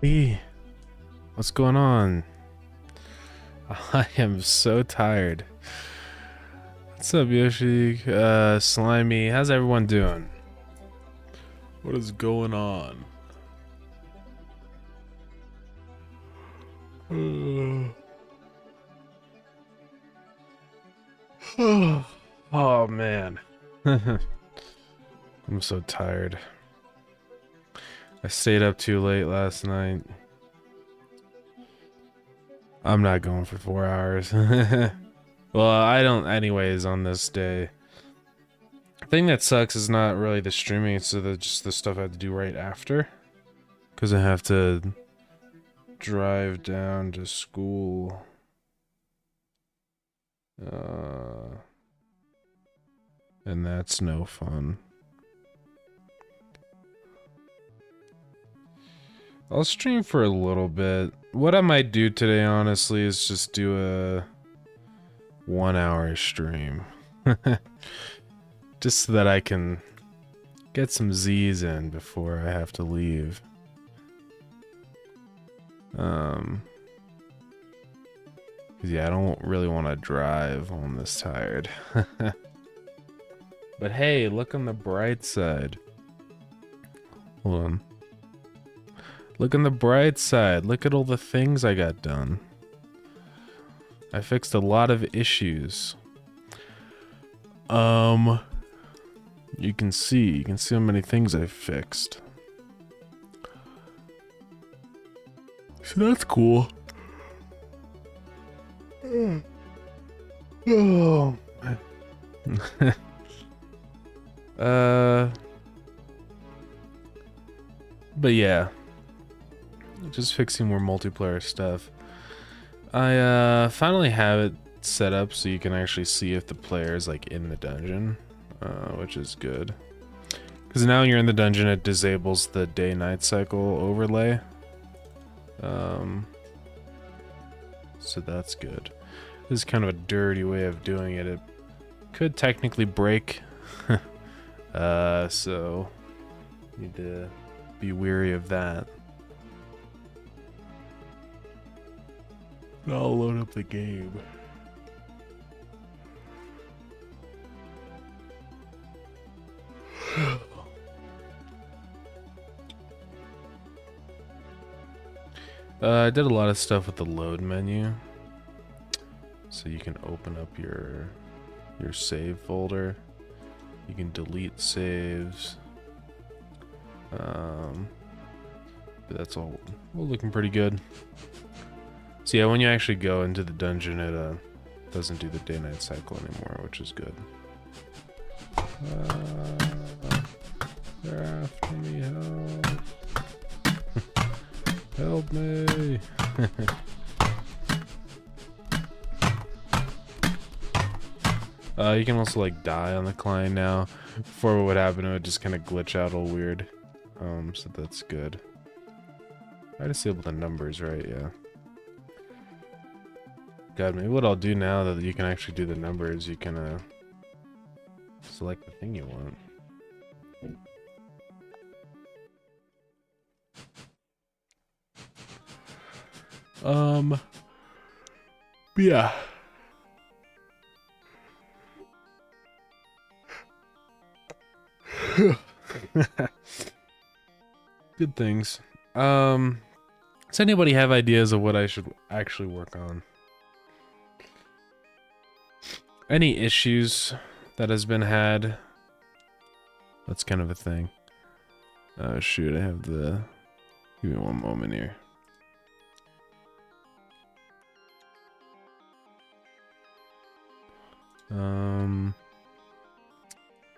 Hey, what's going on? I am so tired. What's up, Yoshi? Slimy, how's everyone doing? What is going on? Oh man. I'm so tired. I stayed up too late last night. I'm not going for 4 hours. Well, I don't anyways on this day. The thing that sucks is not really the streaming, it's just the stuff I have to do right after. Because I have to drive down to school. And that's no fun. I'll stream for a little bit. What I might do today, honestly, is just do a 1 hour stream. Just so that I can get some Z's in before I have to leave. Cause yeah, I don't really want to drive while I'm this tired. But hey, look on the bright side. Hold on. Look on the bright side. Look at all the things I got done. I fixed a lot of issues. You can see how many things I fixed. So that's cool. Oh. But yeah. Just fixing more multiplayer stuff. I finally have it set up so you can actually see if the player is like in the dungeon, which is good. Because now you're in the dungeon, it disables the day-night cycle overlay. So that's good. This is kind of a dirty way of doing it. It could technically break, so need to be wary of that. I'll load up the game. I did a lot of stuff with the load menu. So you can open up your save folder. You can delete saves. But that's all looking pretty good. So yeah, when you actually go into the dungeon, it doesn't do the day-night cycle anymore, which is good. They're after me, help. Help me. You can also like die on the client now. Before what would happen, it would just kind of glitch out all weird. So that's good. I disable the numbers, right? Yeah. God, maybe what I'll do now that you can actually do the numbers, you can select the thing you want. Yeah. Good things. Does anybody have ideas of what I should actually work on? Any issues that has been had? That's kind of a thing. Oh shoot, I have the... Give me one moment here.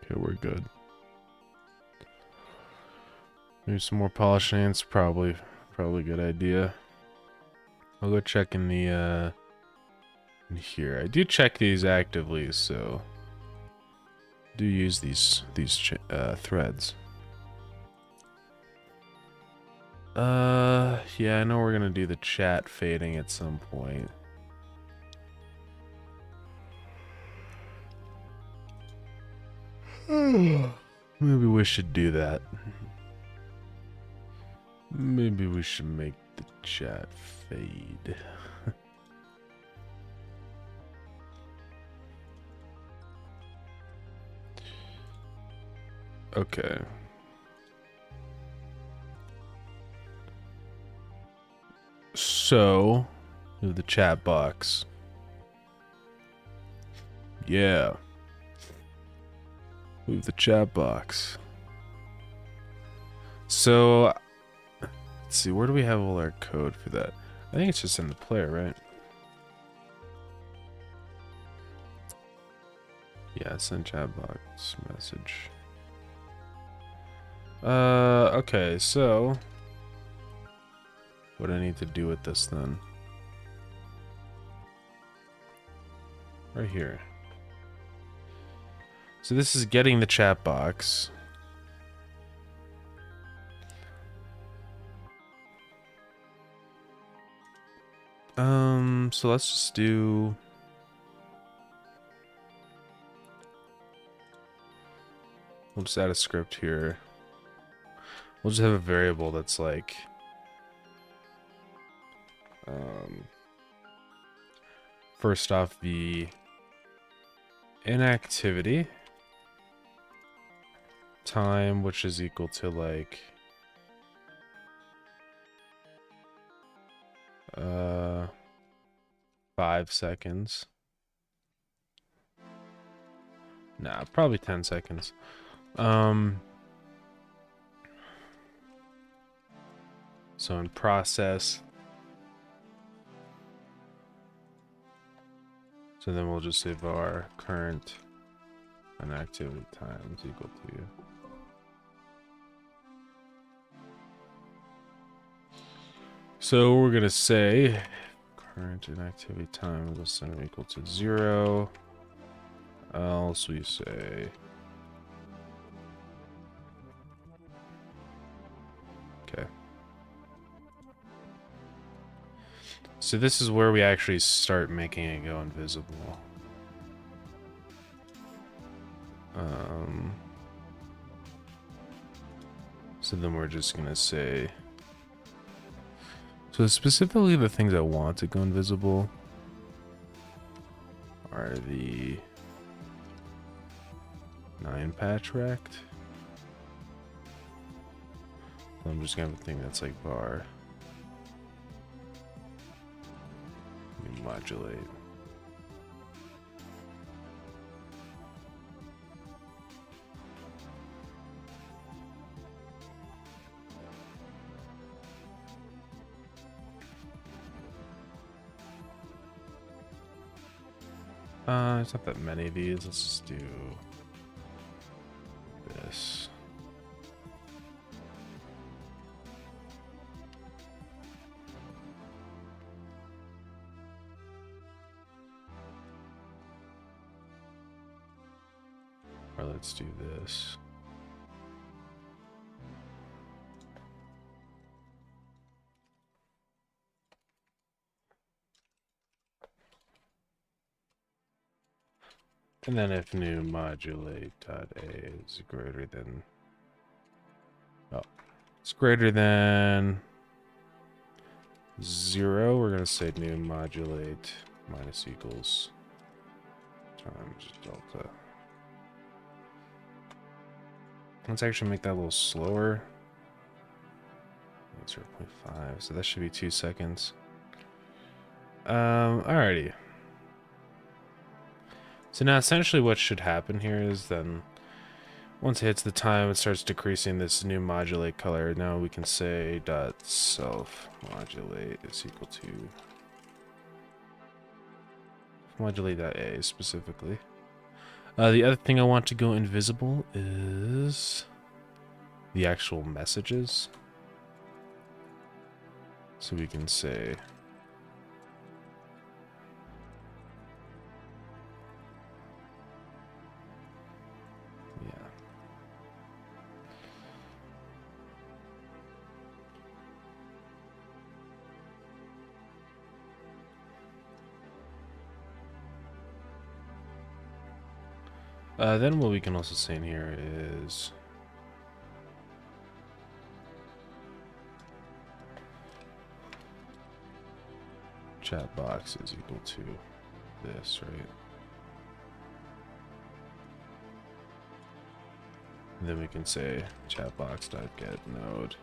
Okay, we're good. Maybe some more polishing. It's probably a good idea. I'll go check in the in here. I do check these actively, so do use these threads. Yeah, I know we're gonna do the chat fading at some point. Maybe we should do that. Maybe we should make the chat fade. Okay. So, the chat box. Yeah. Move the chat box. So, let's see, where do we have all our code for that? I think it's just in the player, right? Yeah, send chat box message. Okay, so what do I need to do with this then? Right here. So this is getting the chat box. So let's just do... We'll just add a script here. We'll just have a variable that's like... first off, the inactivity time, which is equal to like... 5 seconds. Nah, probably 10 seconds. So in process. So then we'll just say var current inactivity time is equal to you. So we're gonna say current inactivity time is less than or equal to 0. Else we say okay. So this is where we actually start making it go invisible. So then we're just gonna say, so specifically the things I want to go invisible are the 9 patch rect. So I'm just gonna have a thing that's like bar. Let me modulate. It's not that many of these. Let's just do this. Or let's do this. And then if new modulate dot a is greater than, oh, it's greater than 0, we're gonna say new modulate minus equals times delta. Let's actually make that a little slower. 0.5, so that should be 2 seconds. Alrighty. So now essentially what should happen here is then once it hits the time, it starts decreasing this new modulate color. Now we can say dot self modulate is equal to modulate dot a specifically. The other thing I want to go invisible is the actual messages. So we can say then what we can also say in here is chat box is equal to this, right? And then we can say chat box dot get node.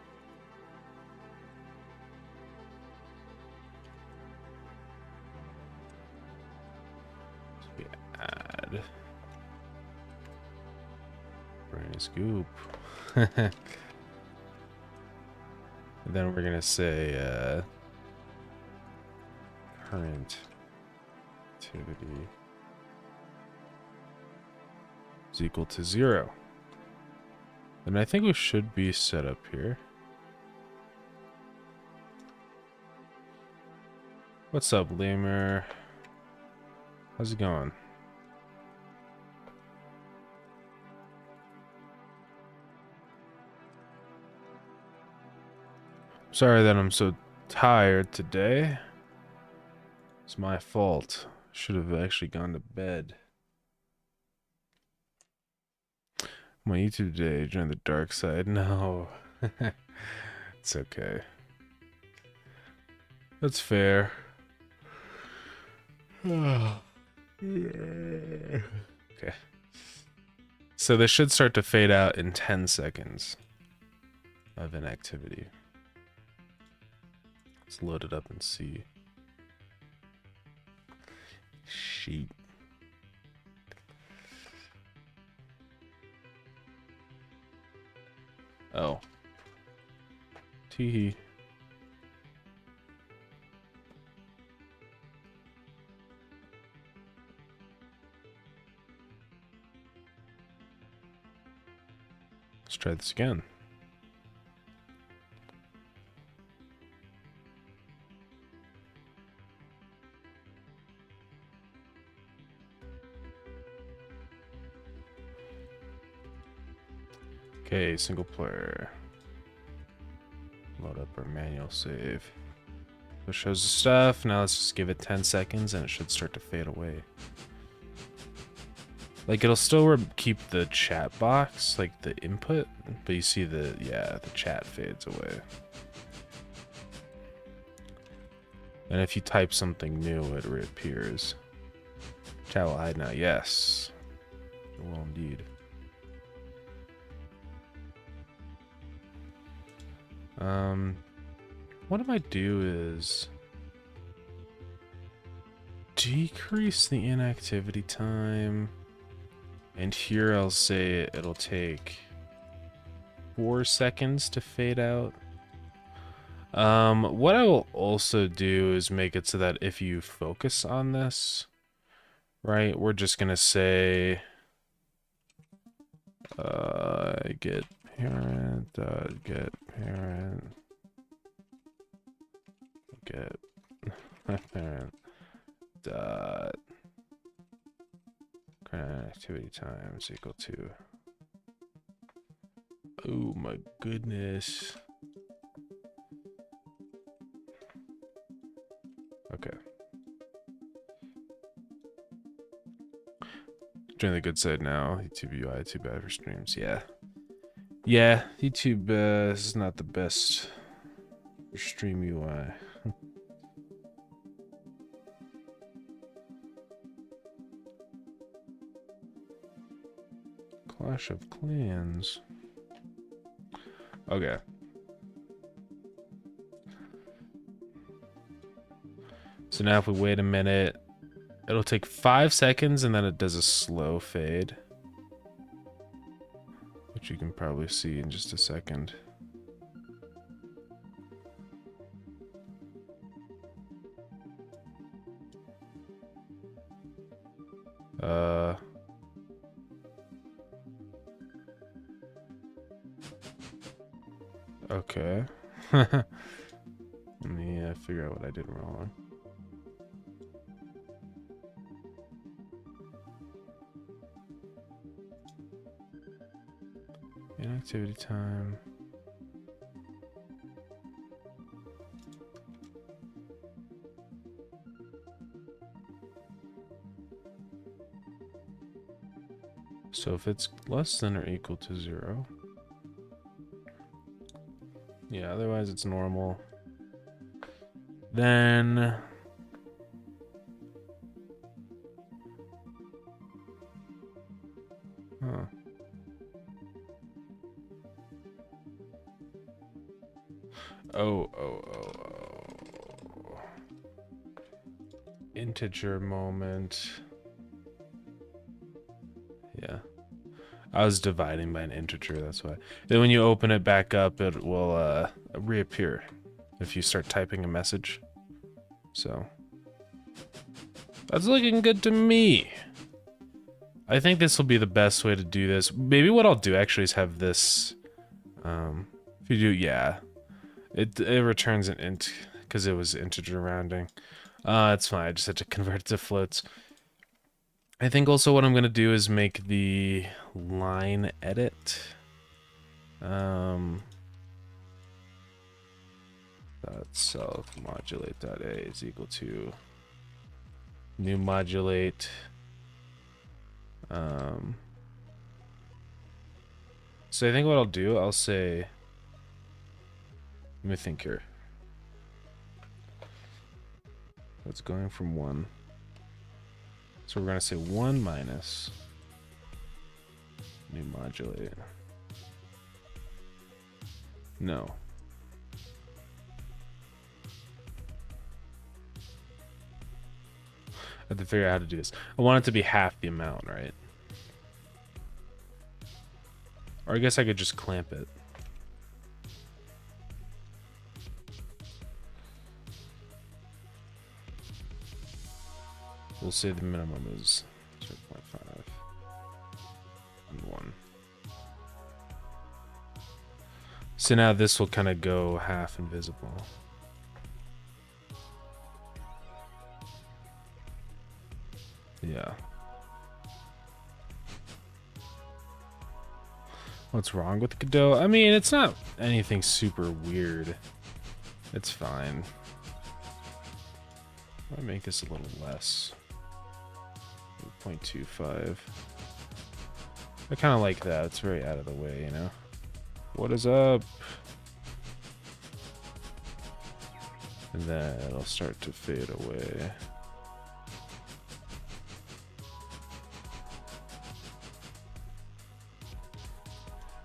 So we add brain goop. And then we're gonna say current activity is equal to 0. And I think we should be set up here. What's up, Lemur? How's it going? Sorry that I'm so tired today. It's my fault. Should have actually gone to bed. My YouTube day, join the dark side. No. It's okay. That's fair. Yeah. Okay. So this should start to fade out in 10 seconds of inactivity. Let's load it up and see. Sheet. Oh. Teehee. Let's try this again. Okay, single player. Load up our manual save. So it shows the stuff. Now let's just give it 10 seconds and it should start to fade away. Like it'll still keep the chat box, like the input, but you see the chat fades away. And if you type something new, it reappears. Chat will hide now. Yes, it will indeed. What I might do is decrease the inactivity time. And here I'll say it'll take 4 seconds to fade out. What I will also do is make it so that if you focus on this, right, we're just gonna say get parent, get parent, get parent dot current activity time is equal to, oh my goodness. Okay. Join the good side now. YouTube UI too bad for streams. Yeah. Yeah, YouTube is not the best for stream UI. Clash of Clans. Okay. So now if we wait a minute, it'll take 5 seconds and then it does a slow fade. Which you can probably see in just a second. Okay. Let me figure out what I did wrong. Inactivity time. So if it's less than or equal to 0. Yeah, otherwise it's normal. Then huh. Oh. Integer moment. Yeah. I was dividing by an integer, that's why. Then when you open it back up, it will reappear if you start typing a message. So that's looking good to me. I think this will be the best way to do this. Maybe what I'll do actually is have this if you do, yeah. It returns an int because it was integer rounding. It's fine, I just had to convert it to floats. I think also what I'm gonna do is make the line edit dot self modulate dot a is equal to new modulate so I think what I'll do, I'll say, let me think here. It's going from 1. So we're going to say 1 minus new modulate. No. I have to figure out how to do this. I want it to be half the amount, right? Or I guess I could just clamp it. We'll say the minimum is 0.5 and 1. So now this will kind of go half invisible. Yeah. What's wrong with Godot? I mean, it's not anything super weird. It's fine. I might make this a little less. 0.25. I kind of like that. It's very out of the way, you know? What is up? And then it'll start to fade away.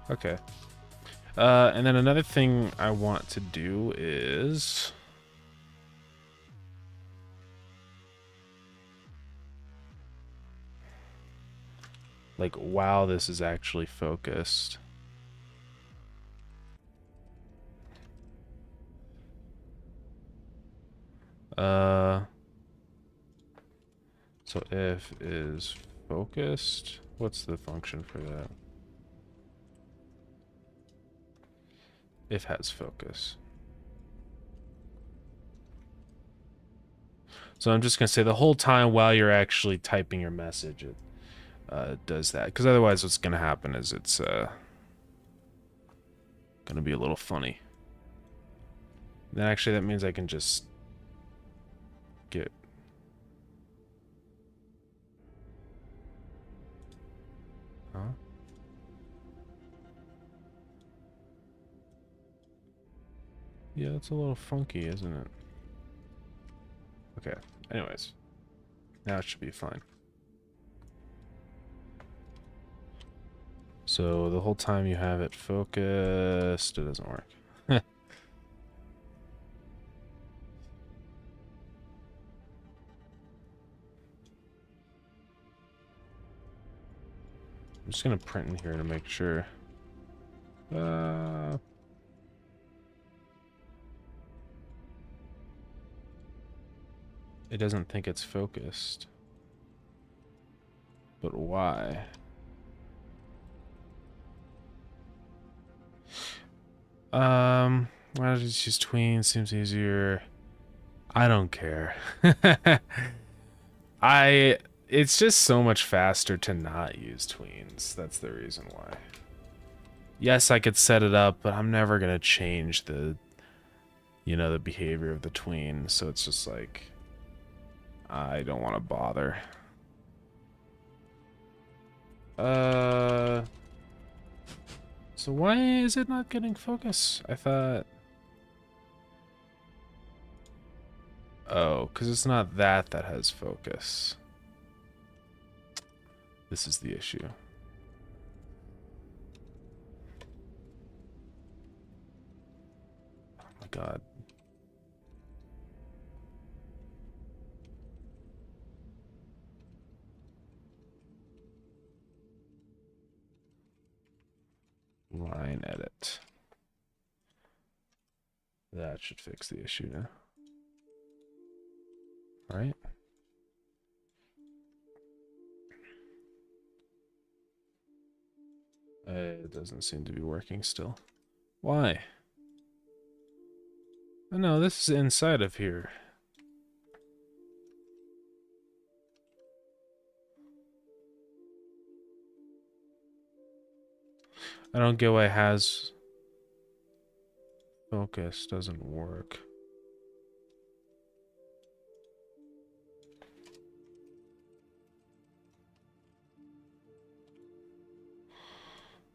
Okay. And then another thing I want to do is like, wow, this is actually focused. So if is focused, what's the function for that? If has focus. So I'm just gonna say the whole time while you're actually typing your message, it does that. Because otherwise what's gonna happen is it's gonna be a little funny. Then actually that means I can just get Yeah, it's a little funky, isn't it? Okay, anyways. Now it should be fine. So the whole time you have it focused, it doesn't work. I'm just gonna print in here to make sure. It doesn't think it's focused. But why? Why did you choose tween? Seems easier. I don't care. It's just so much faster to not use tweens. That's the reason why. Yes, I could set it up, but I'm never gonna change the, the behavior of the tween. So it's just like, I don't want to bother. So why is it not getting focus? I thought... Oh, because it's not that has focus. This is the issue. Oh my god. Line edit. That should fix the issue now. Right? It doesn't seem to be working still. Why? Oh, no, this is inside of here. I don't get why has focus doesn't work.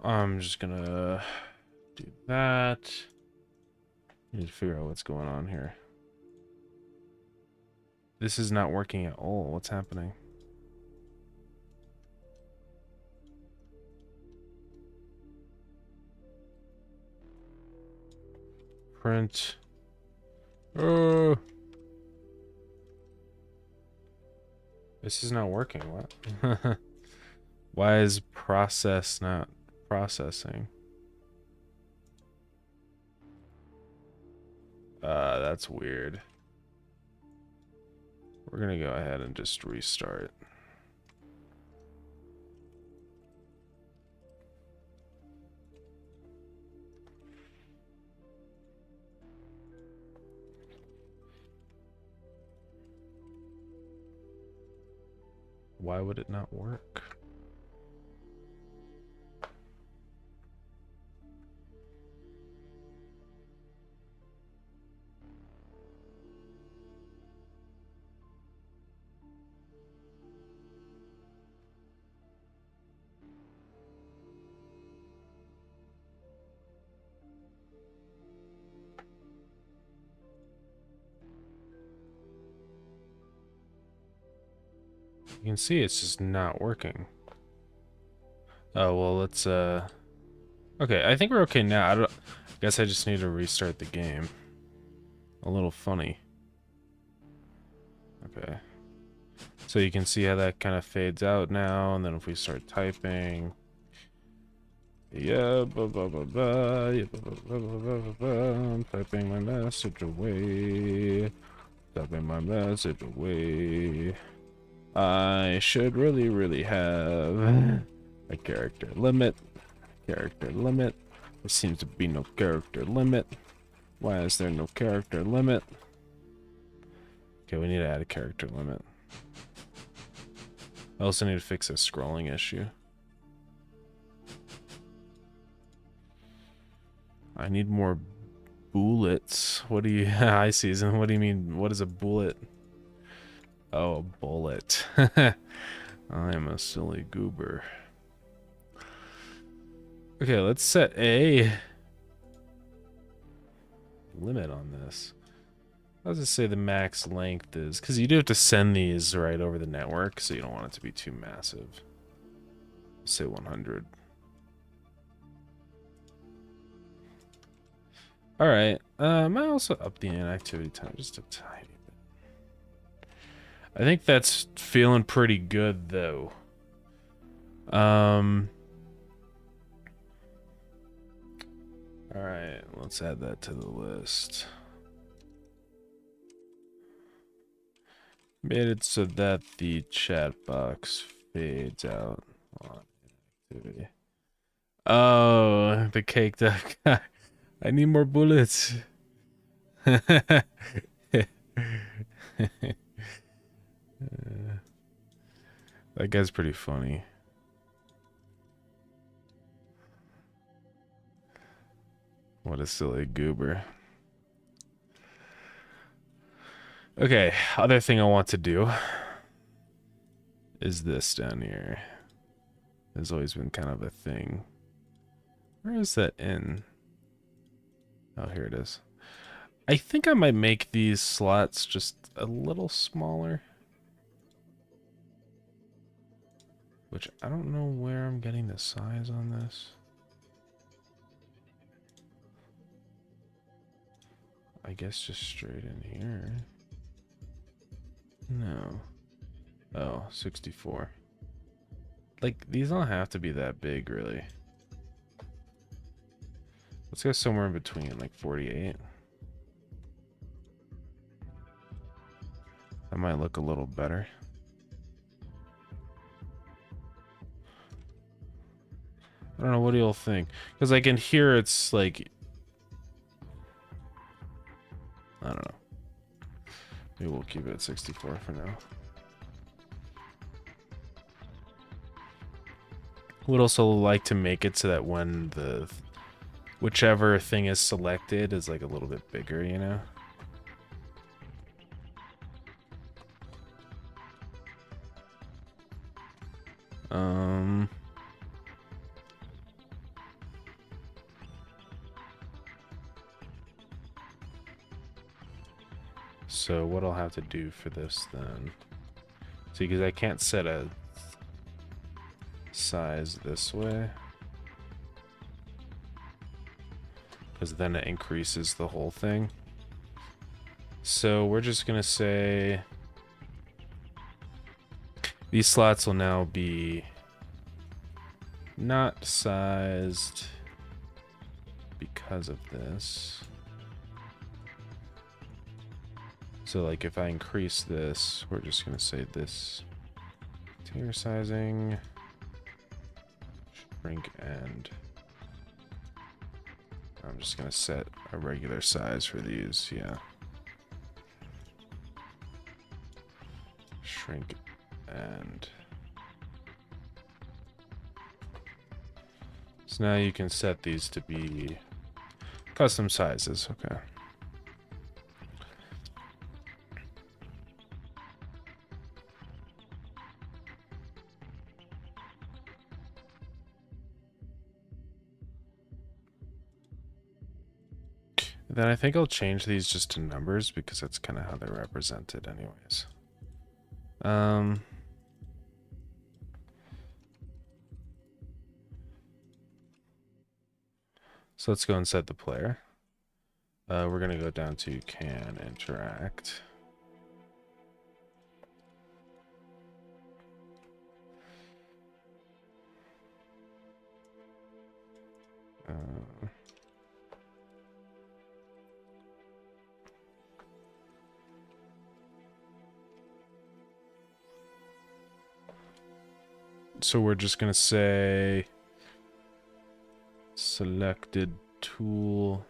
I'm just gonna do that. Need to figure out what's going on here. This is not working at all. What's happening? Print. Oh. This is not working. What? Why is process not processing? That's weird. We're gonna go ahead and just restart. Why would it not work? You can see it's just not working. Oh, well, let's, okay, I think we're okay now. I guess I just need to restart the game. A little funny. Okay. So you can see how that kind of fades out now, and then if we start typing... Yeah, blah, blah, blah, blah, yeah, blah, blah, blah, blah, blah, blah. I'm typing my message away. Typing my message away. I should really have a character limit. Character limit. There seems to be no character limit. Why is there no character limit? Okay, we need to add a character limit. I also need to fix a scrolling issue. I need more bullets. What do you... Hi, Season. What do you mean? What is a bullet? Oh, a bullet. I'm a silly goober. Okay, let's set a limit on this? I was to say the max length is, because you do have to send these right over the network, so you don't want it to be too massive. Say 100. All right. I might also up the inactivity time just a tiny bit. I think that's feeling pretty good though. All right, let's add that to the list. Made it so that the chat box fades out on inactivity. Oh, the caked up guy. I need more bullets. That guy's pretty funny. What a silly goober. Okay, other thing I want to do is this down here. There's always been kind of a thing. Where is that in? Oh, here it is. I think I might make these slots just a little smaller. Which I don't know where I'm getting the size on this. I guess just straight in here. No. Oh, 64. Like, these don't have to be that big, really. Let's go somewhere in between, like 48. That might look a little better. I don't know, what do y'all think? Because like in here, it's like... I don't know. Maybe we'll keep it at 64 for now. Would also like to make it so that when the... whichever thing is selected is like a little bit bigger, you know? So what I'll have to do for this then... See, because I can't set a size this way. Because then it increases the whole thing. So we're just going to say... These slots will now be not sized because of this. So like if I increase this, we're just going to say this tier sizing, shrink, and I'm just going to set a regular size for these, yeah. Shrink and... So now you can set these to be custom sizes, okay. Then I think I'll change these just to numbers because that's kind of how they're represented anyways. So let's go and set the player. We're going to go down to can interact. So we're just going to say selected tool,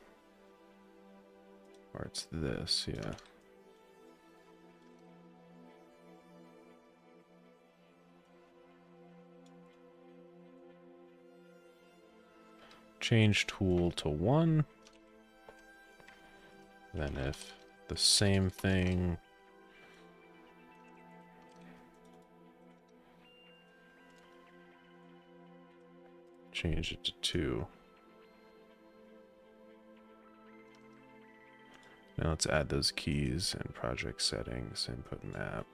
or it's this, yeah. Change tool to 1. Then if the same thing, change it to 2. Now let's add those keys and project settings, input map.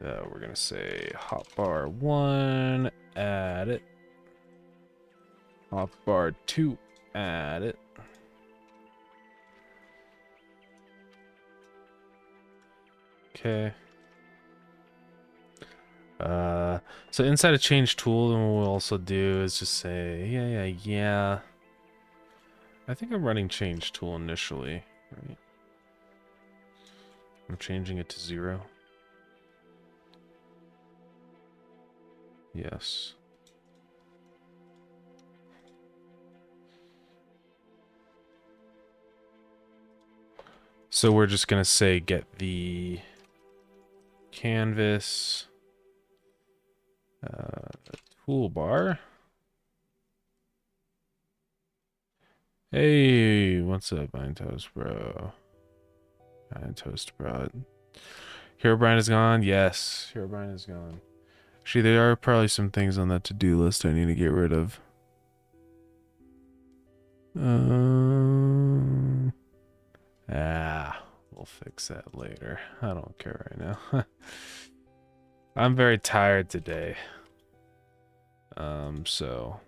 We're gonna say hotbar 1, add it. Hotbar 2, add it. Okay. So inside of change tool, and what we'll also do is just say, yeah. I think I'm running change tool initially, right? I'm changing it to 0. Yes. So we're just gonna say get the canvas toolbar. Hey, what's up, Iron Toast Bro? Iron Toast Bro. Herobrine is gone? Yes, Herobrine is gone. Actually, there are probably some things on that to-do list I need to get rid of. We'll fix that later. I don't care right now. I'm very tired today. So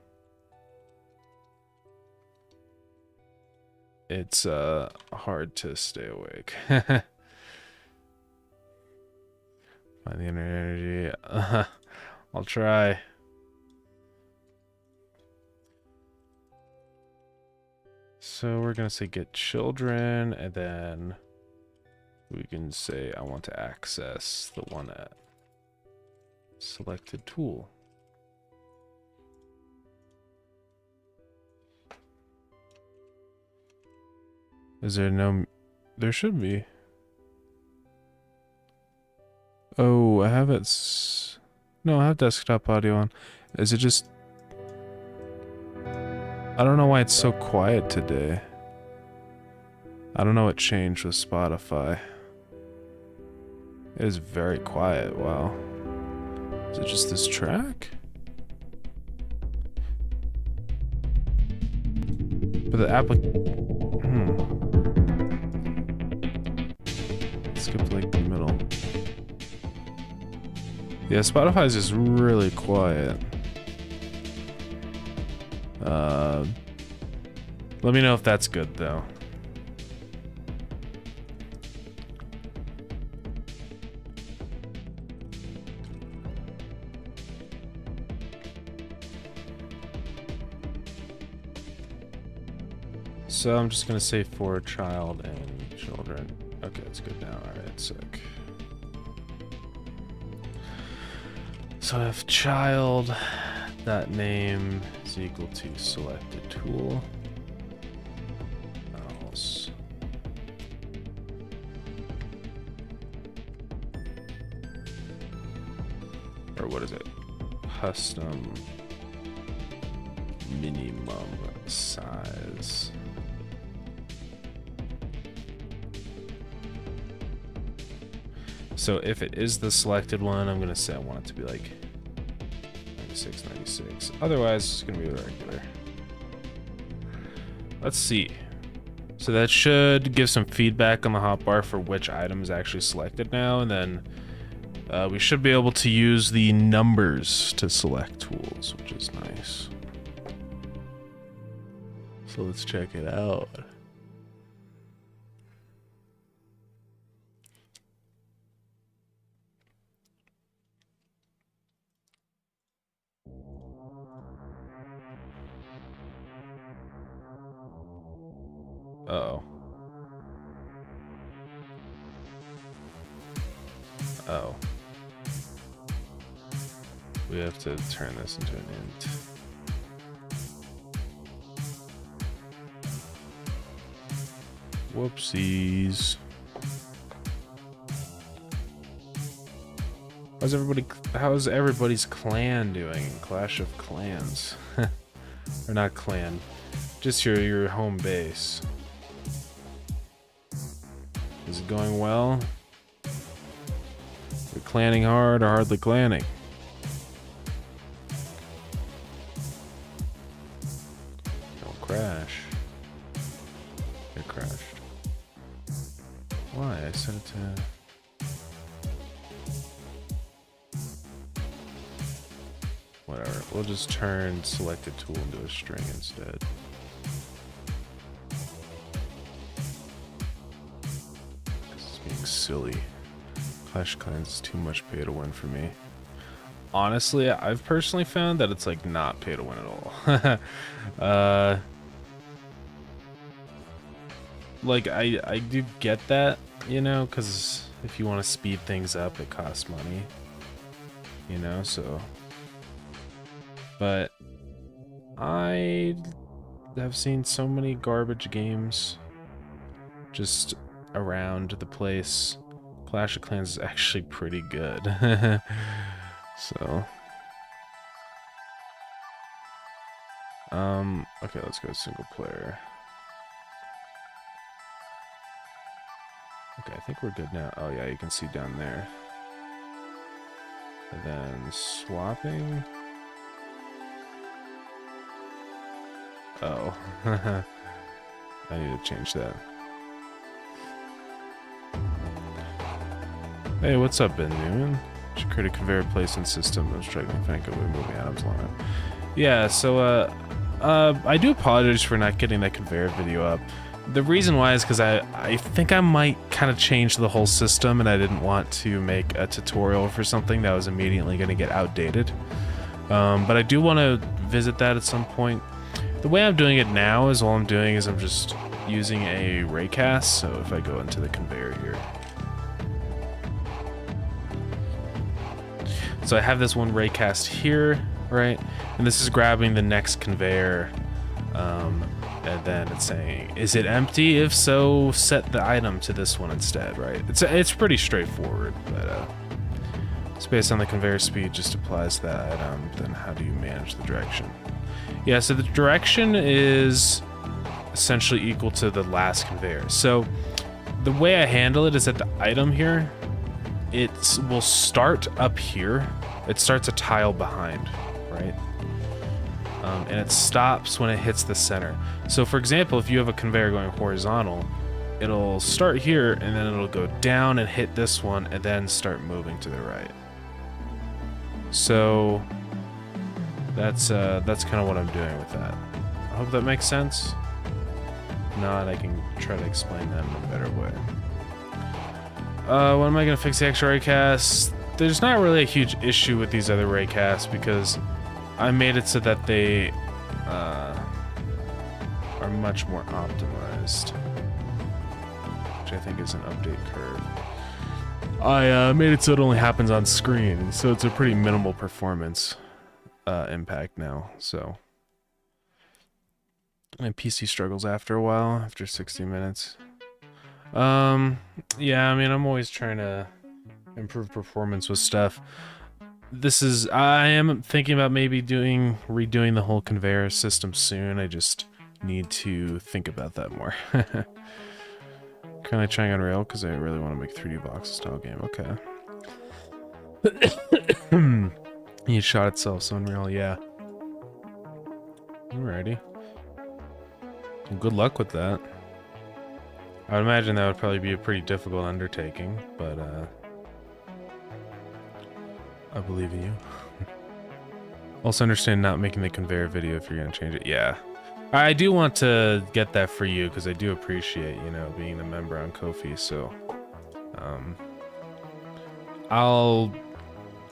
it's hard to stay awake. Find the inner energy. I'll try. So we're gonna say get children, and then we can say I want to access the one at selected tool. Is there no... There should be. Oh, I have it... No, I have desktop audio on. Is it just... I don't know why it's so quiet today. I don't know what changed with Spotify. It is very quiet, wow. Is it just this track? But the Skip like the middle. Yeah, Spotify is just really quiet. Let me know if that's good though. So I'm just gonna say for child and children. Okay, it's good now. Alright, sick. So if child, that name is equal to selected tool. Else. Or what is it? Custom minimum size. So if it is the selected one, I'm gonna say I want it to be like 96, 96. Otherwise, it's gonna be a regular. Let's see. So that should give some feedback on the hotbar for which item is actually selected now, and then we should be able to use the numbers to select tools, which is nice. So let's check it out. Uh-oh. Oh. We have to turn this into an int. Whoopsies. How's everybody's clan doing? Clash of Clans. Or not clan. Just your home base. Is it going well? You're clanning hard or hardly clanning? Don't crash. Why? I set it to... Whatever. We'll just turn selected tool into a string instead. This is being silly. Clash of Clans is too much pay to win for me. Honestly, I've personally found that it's like not pay to win at all. Like I do get that, you know, because if you want to speed things up, it costs money, you know, so. But I have seen so many garbage games just around the place. Clash of Clans is actually pretty good. So okay, let's go single player. Okay, I think we're good now. Oh yeah, you can see down there. And then swapping. Oh, I need to change that. Hey, what's up, Ben Newman? Should create a conveyor placement system of striking Franco by moving atoms along it. Yeah, so I do apologize for not getting that conveyor video up. The reason why is because I think I might kind of change the whole system, and I didn't want to make a tutorial for something that was immediately going to get outdated. But I do want to visit that at some point. The way I'm doing it now is all I'm doing is I'm just using a raycast. So if I go into the conveyor here. So I have this one raycast here, right? And this is grabbing the next conveyor. And then it's saying, is it empty? If so, set the item to this one instead, right? It's pretty straightforward, but it's based on the conveyor speed, just applies to that item. Then how do you manage the direction? Yeah, so the direction is essentially equal to the last conveyor. So the way I handle it is that the item here, it will start up here. It starts a tile behind, right? And it stops when it hits the center. So for example, if you have a conveyor going horizontal, it'll start here and then it'll go down and hit this one and then start moving to the right. So that's kind of what I'm doing with that. I hope that makes sense. If not, I can try to explain that in a better way. When am I gonna fix the extra raycasts? There's not really a huge issue with these other raycasts because I made it so that they are much more optimized, which I think is an update curve. I made it so it only happens on screen, so it's a pretty minimal performance impact now. So my PC struggles after a while, after 60 minutes. Yeah, I mean, I'm always trying to improve performance with stuff. I am thinking about maybe redoing the whole conveyor system soon. I just need to think about that more. Currently trying Unreal because I really want to make a 3D voxel style game. Okay. It shot itself, so Unreal, yeah. Alrighty. Well, good luck with that. I would imagine that would probably be a pretty difficult undertaking, but I believe in you. Also understand not making the conveyor video if you're gonna change it. Yeah. I do want to get that for you because I do appreciate, you know, being a member on Ko-fi, so I'll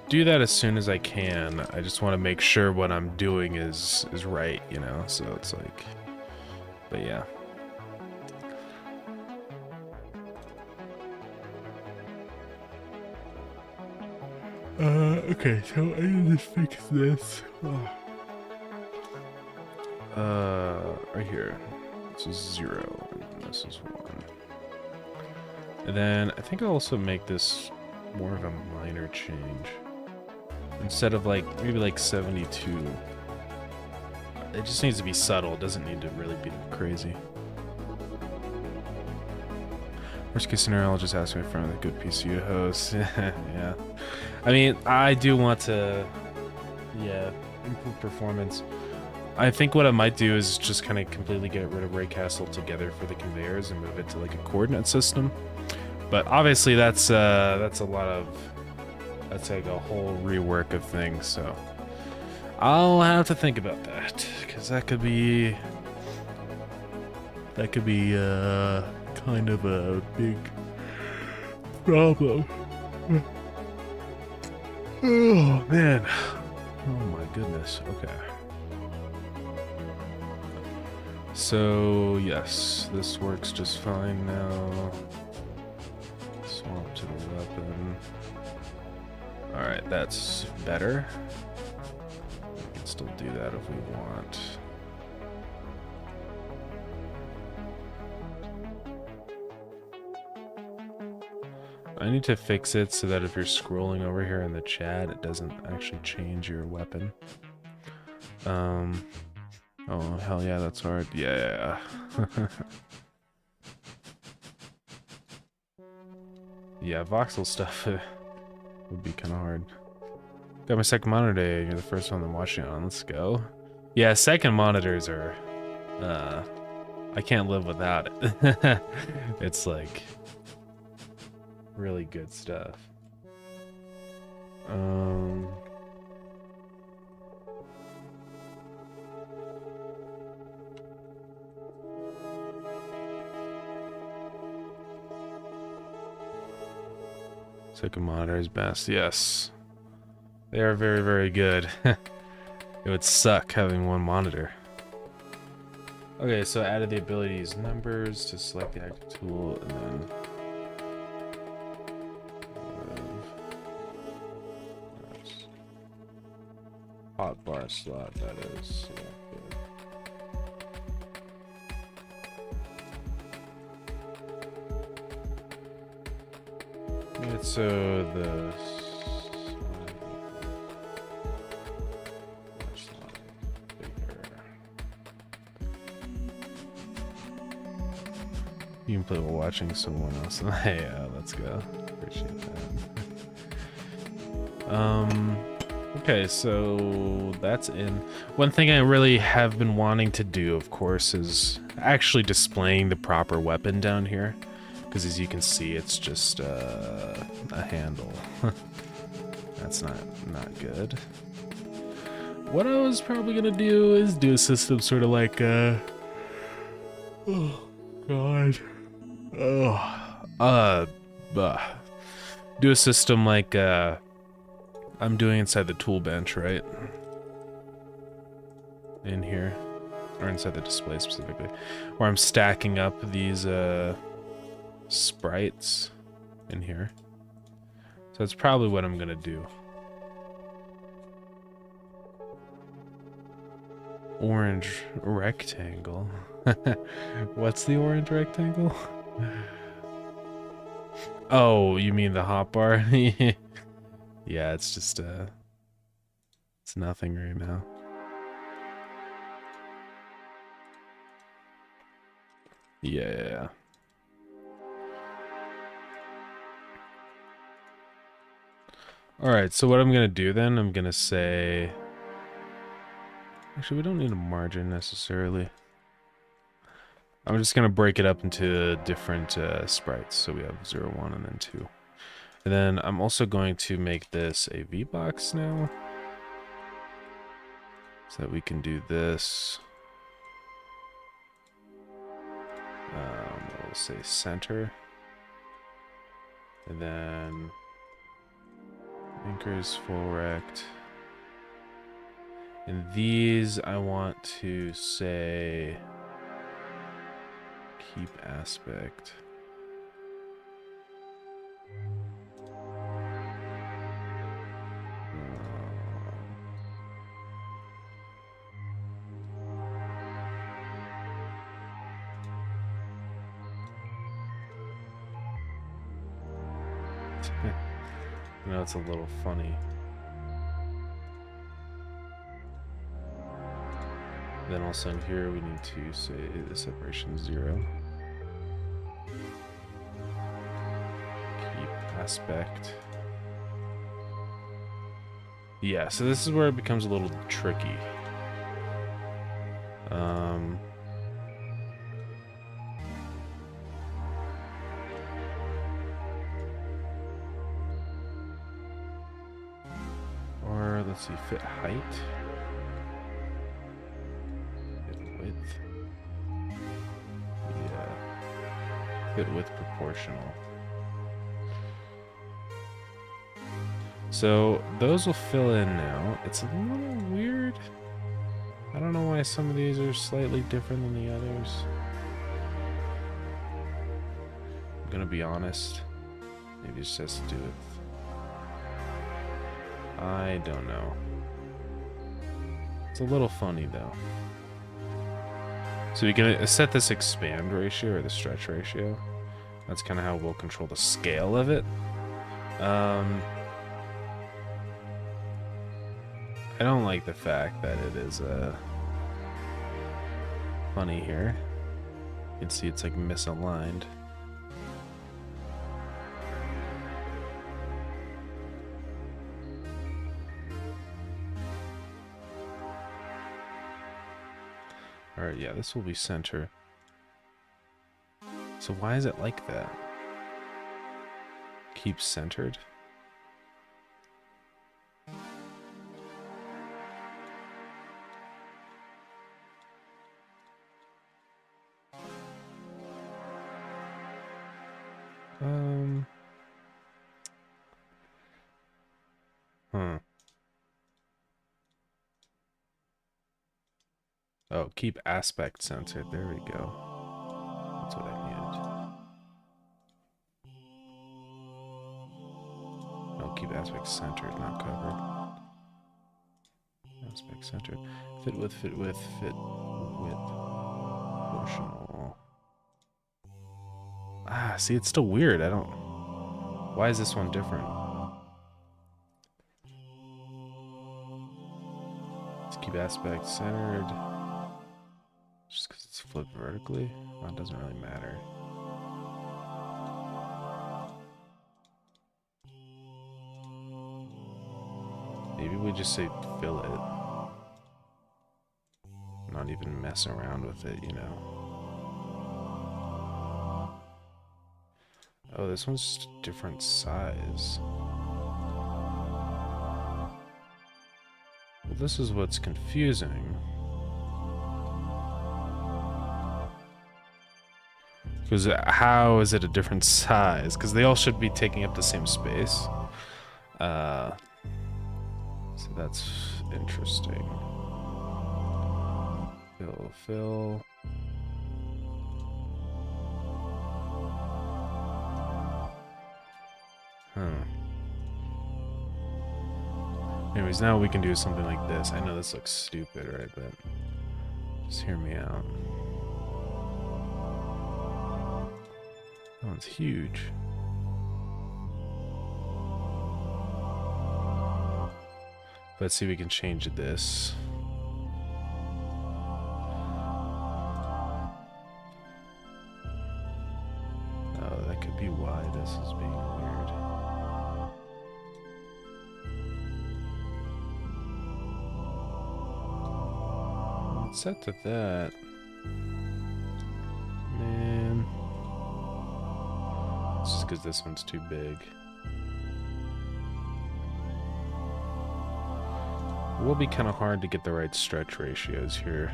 do that as soon as I can. I just want to make sure what I'm doing is right, you know, so it's like, but yeah. Okay, so I need to fix this. Right here. This is 0, and this is 1. And then I think I'll also make this more of a minor change. Instead of like, maybe like 72. It just needs to be subtle, it doesn't need to really be crazy. Worst case scenario, I'll just ask my friend with a good PC to host. Yeah. I mean, I do want to, yeah, improve performance. I think what I might do is just kind of completely get rid of raycast altogether for the conveyors and move it to like a coordinate system, But obviously that's a lot of, that's like a whole rework of things, so I'll have to think about that, because that could be kind of a big problem. Oh man, oh my goodness. Okay, so yes, this works just fine now. Swap to the weapon. Alright, that's better. We can still do that if we want. I need to fix it so that if you're scrolling over here in the chat, it doesn't actually change your weapon. Oh, hell yeah, that's hard. Yeah. Yeah, voxel stuff would be kind of hard. Got my second monitor today. You're the first one I'm watching it on. Let's go. Yeah, second monitors are... I can't live without it. It's like... really good stuff. Second monitor is best. Yes. They are very, very good. It would suck having one monitor. Okay, so I added the ability to use numbers to select the active tool, and then hotbar slot, that is selected. Right, so the you can play while watching someone else. Hey, let's go. Appreciate that. Okay, so that's in. One thing I really have been wanting to do, of course, is actually displaying the proper weapon down here. Because as you can see, it's just a handle. That's not good. What I was probably gonna do is do a system sort of like oh god. Do a system like I'm doing inside the tool bench, right? In here. Or inside the display specifically. Where I'm stacking up these sprites in here. So that's probably what I'm gonna do. Orange rectangle. What's the orange rectangle? Oh, you mean the hotbar? Yeah, it's just it's nothing right now. Yeah. Alright, so what I'm gonna do then, I'm gonna say... Actually, we don't need a margin necessarily. I'm just gonna break it up into different sprites. So we have 0, 1, and then 2. And then I'm also going to make this a V-box now. So that we can do this. We'll say center. And then anchors full rect. And these I want to say keep aspect. I know it's a little funny. Then also in here we need to say the separation 0. Keep aspect. Yeah, so this is where it becomes a little tricky. let's see, fit height. Fit width. Yeah. Fit width proportional. So those will fill in now. It's a little weird. I don't know why some of these are slightly different than the others. I'm gonna be honest. Maybe it just has to do with... I don't know. It's a little funny though. So we can set this expand ratio or the stretch ratio. That's kind of how we'll control the scale of it. I don't like the fact that it is funny here. You can see it's like misaligned. Alright, yeah, this will be center. So why is it like that? Keep centered? Oh, keep aspect centered. There we go. That's what I needed. Oh, keep aspect centered, not covered. Aspect centered. Fit width, fit width, fit width. Proportional. Ah, see, it's still weird. I don't... Why is this one different? Let's keep aspect centered. Just because it's flipped vertically? Well, it doesn't really matter. Maybe we just say fill it. Not even mess around with it, you know? Oh, this one's just a different size. Well, this is what's confusing. Because how is it a different size? Because they all should be taking up the same space. So that's interesting. Fill. Anyways, now we can do something like this. I know this looks stupid, right? But just hear me out. That one's huge. Let's see if we can change this. Oh, that could be why this is being weird. It's set to that. Man. It's just because this one's too big. It will be kind of hard to get the right stretch ratios here.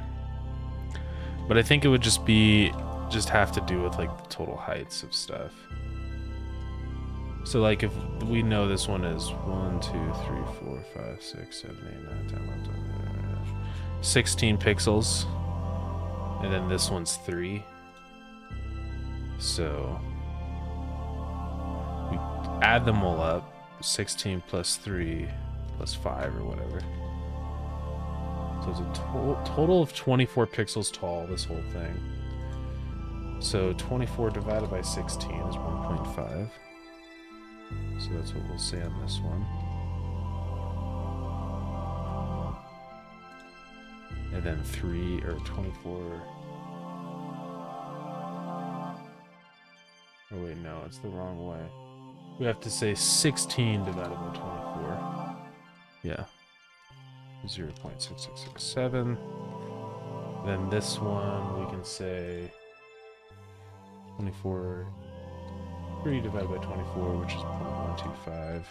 But I think it would just have to do with like the total heights of stuff. So like if we know this one is 1, 2, 3, 4, 5, 6, 7, 8, 9, 10, 11, 12, 16 pixels. And then this one's 3. So we add them all up. 16 plus 3 plus 5 or whatever. So it's a total of 24 pixels tall, this whole thing. So 24 divided by 16 is 1.5. So that's what we'll say on this one. And then 3 or 24. Oh wait, no, it's the wrong way. We have to say 16 divided by 24. Yeah. 0.6667. Then this one we can say 24 3 divided by 24, which is 0.125.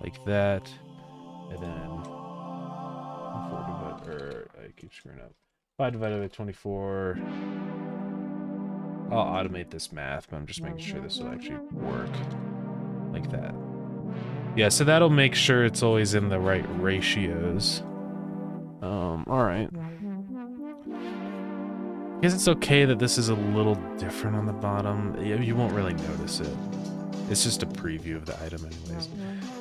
Like that. And then 4 divided, or I keep screwing up. 5 divided by 24. I'll automate this math, but I'm just making sure this will actually work like that. Yeah, so that'll make sure it's always in the right ratios. All right. I guess it's okay that this is a little different on the bottom. You won't really notice it. It's just a preview of the item anyways.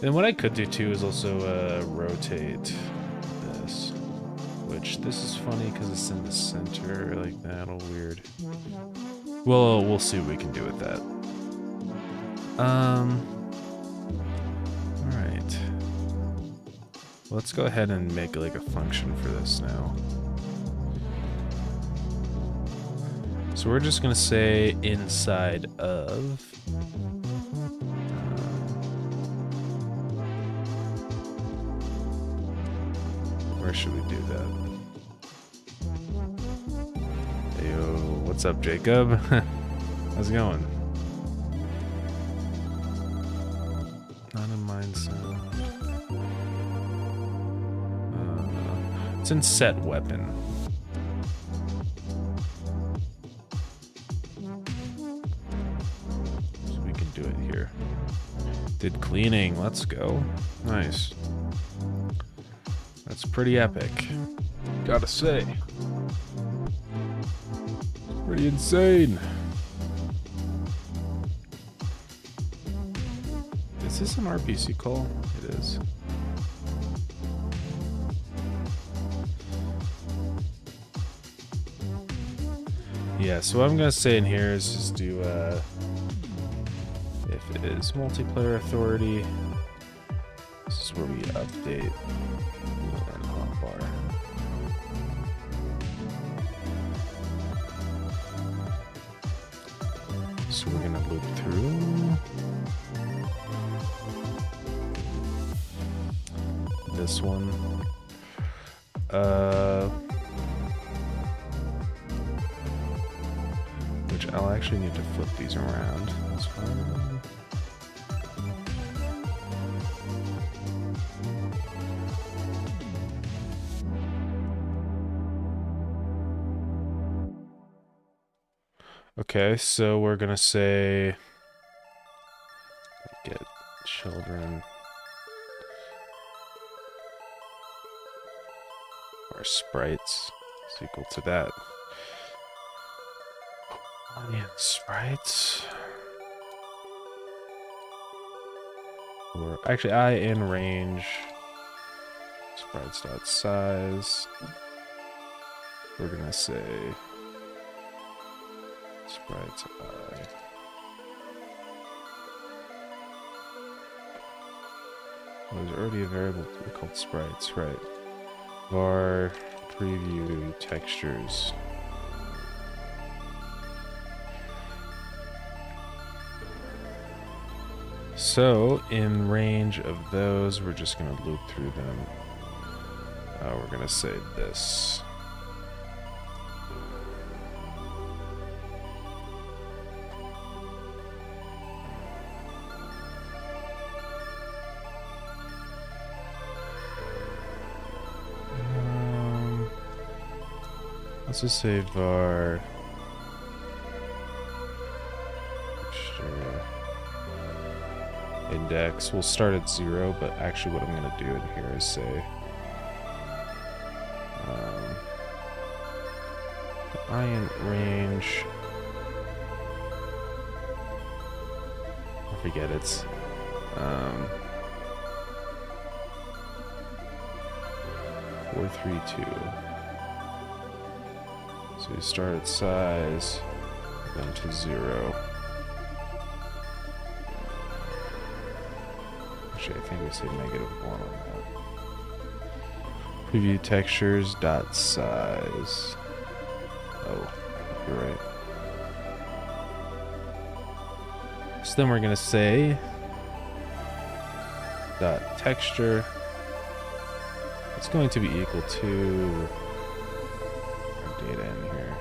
Then what I could do too is also rotate this. Which, this is funny because it's in the center like that, all weird. Well, we'll see what we can do with that. Alright. Let's go ahead and make like a function for this now. So we're just gonna say inside of where should we do that? Heyo, what's up, Jacob? How's it going? Not in mind sound. It's in set weapon. So we can do it here. Did cleaning, let's go. Nice. That's pretty epic. Gotta say. Pretty insane. Is this an RPC call? It is. Yeah, so what I'm gonna say in here is just do if it is multiplayer authority, this is where we update and hotbar. So we're gonna loop through this one. Which I'll actually need to flip these around. That's fine. Okay, so we're gonna say get children or sprites is equal to that. Audience sprites. Or actually I in range sprites dot size. We're gonna say sprites I. Oh, there's already a variable called sprites, right? Var preview textures. So in range of those, we're just gonna loop through them. We're gonna say this. Let's just say var index. We'll start at 0, but actually what I'm going to do in here is say I range. I forget it's 432. So you start at size, then to 0. Actually, I think we say -1 on that. Preview textures dot size. Oh, you're right. So then we're gonna say dot texture. It's going to be equal to our data in here.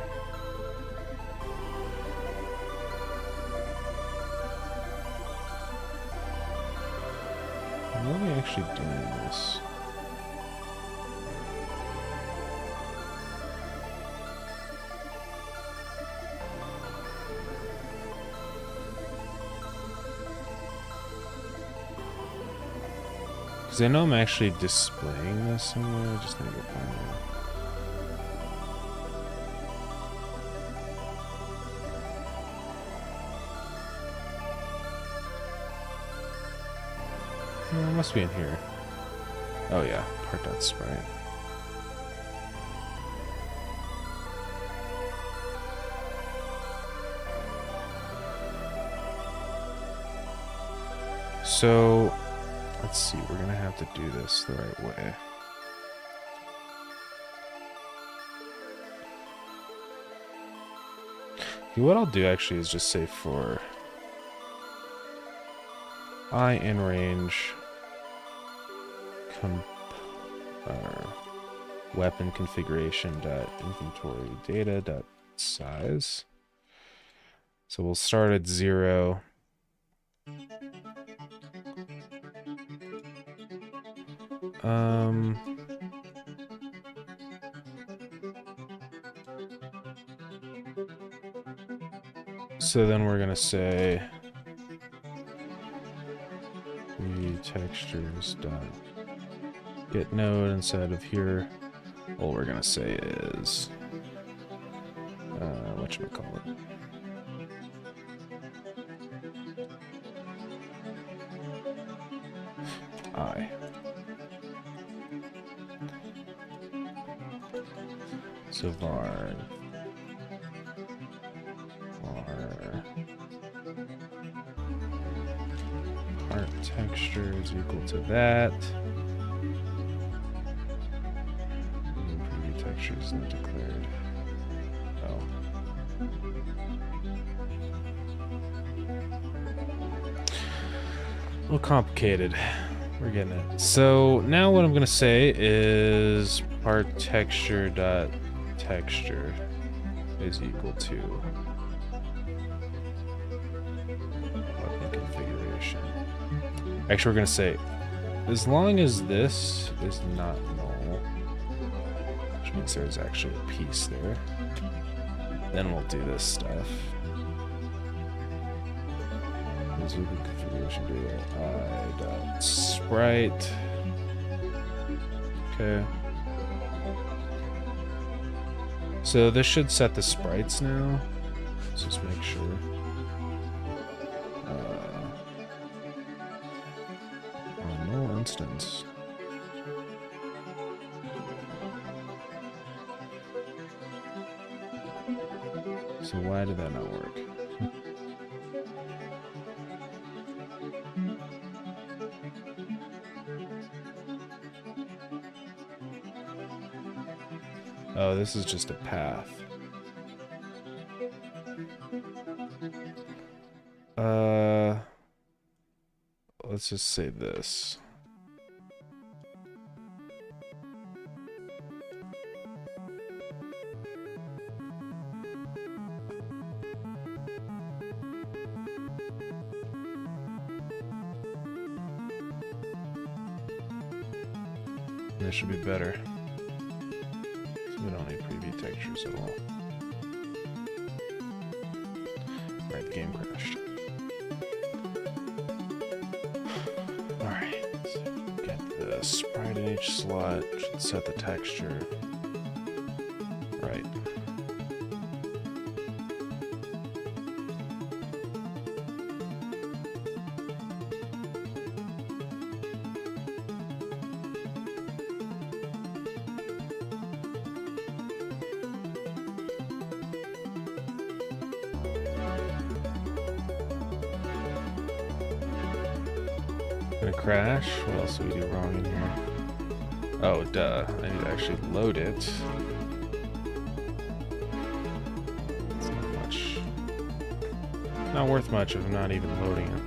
What are we actually doing this? Because I know I'm actually displaying this somewhere. I just need to go find it. Oh, it must be in here. Oh yeah, part.sprite. So, let's see, we're gonna have to do this the right way. Okay, what I'll do actually is just say for I in range weapon configuration dot inventory data dot size. So we'll start at 0. So then we're gonna say textures dot get node inside of here. All we're gonna say is whatchamacallit. I. So var part texture is equal to that. Preview texture is not declared. Oh. A little complicated. We're getting it. So now what I'm gonna say is part texture dot texture is equal to weapon configuration. Actually, we're gonna say as long as this is not null, which means there's actually a piece there, then we'll do this stuff. Configuration data I dot sprite. Okay. So this should set the sprites now. Let's just make sure. Oh, no instance. So why did that not work? Oh, this is just a path. Let's just say this. This should be better. We don't need preview textures at all. Alright, the game crashed. Alright, get the sprite in each slot, should set the texture. Right. Gonna crash? What else do we do wrong in here? Oh, duh. I need to actually load it. It's not much. Not worth much if I'm not even loading it.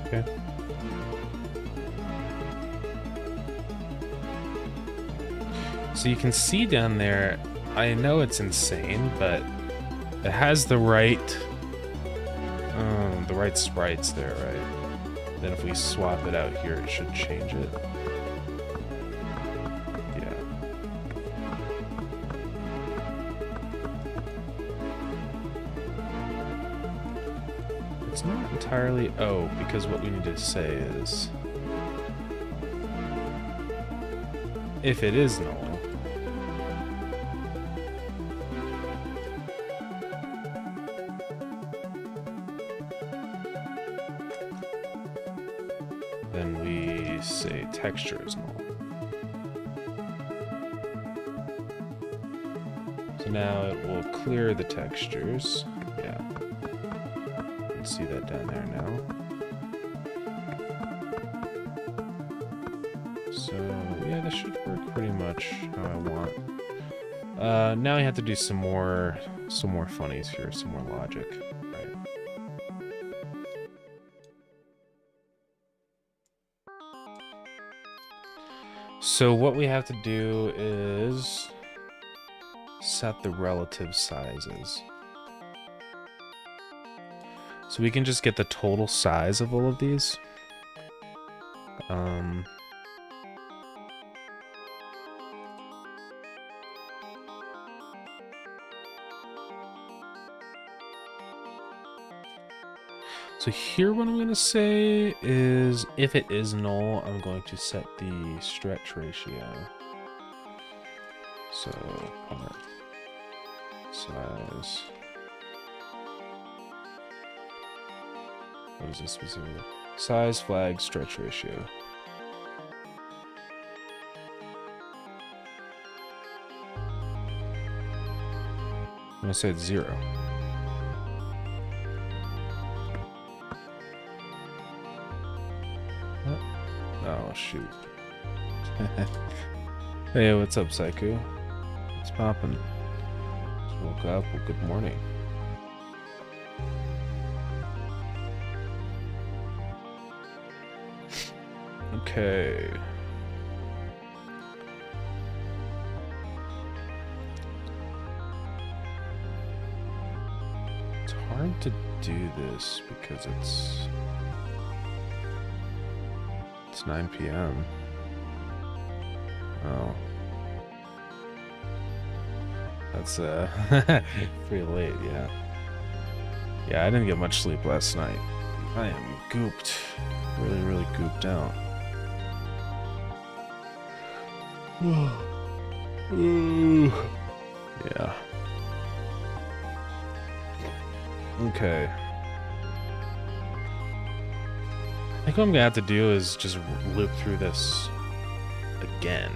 Okay. So you can see down there, I know it's insane, but it has the right sprites there, right? Then if we swap it out here, it should change it. Yeah. It's not entirely... Oh, because what we need to say is... If it is null, then we say texture is null. So now it will clear the textures. Yeah. You can see that down there now. So yeah, this should work pretty much how I want. Now I have to do some more funnies here, some more logic. So what we have to do is set the relative sizes. So we can just get the total size of all of these. So here what I'm going to say is if it is null, I'm going to set the stretch ratio. So part size. What is this specifically? Size flag stretch ratio. I'm going to say it's 0. Oh, shoot. Hey, what's up, Psycho? What's poppin'? Just woke up. Well, good morning. Okay. It's hard to do this because it's 9 p.m. Oh. That's pretty late, yeah. Yeah, I didn't get much sleep last night. I am gooped. Really, really gooped out. Yeah. Okay. I think what I'm gonna have to do is just loop through this again.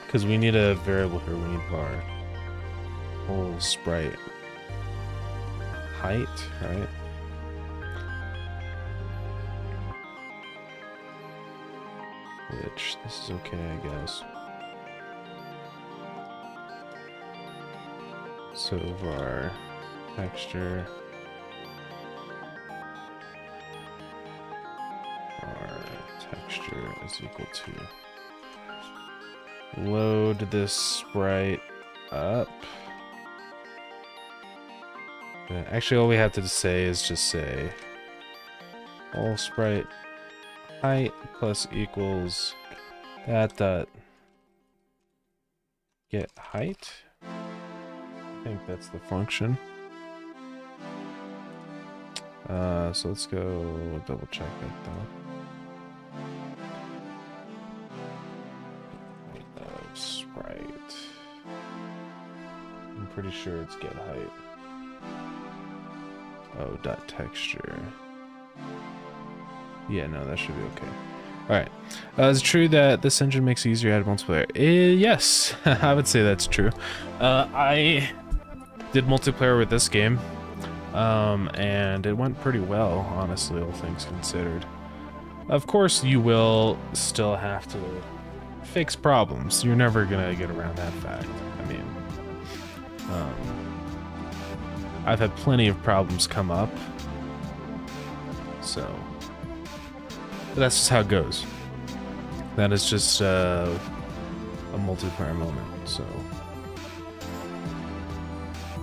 Because we need a variable here, we need our whole sprite height, right? Which, this is okay, I guess. So var texture. Texture is equal to load this sprite up. Actually, all we have to say is just say all sprite height plus equals that dot get height. I think that's the function. So let's go double check that though. Sprite. I'm pretty sure it's get height. Oh, dot texture. Yeah, no, that should be okay. Alright. Is it true that this engine makes it easier to add multiplayer? Yes, I would say that's true. I did multiplayer with this game, and it went pretty well, honestly, all things considered. Of course, you will still have to fix problems. You're never gonna get around that fact. I mean, I've had plenty of problems come up, so that's just how it goes. That is just a multiplayer moment. So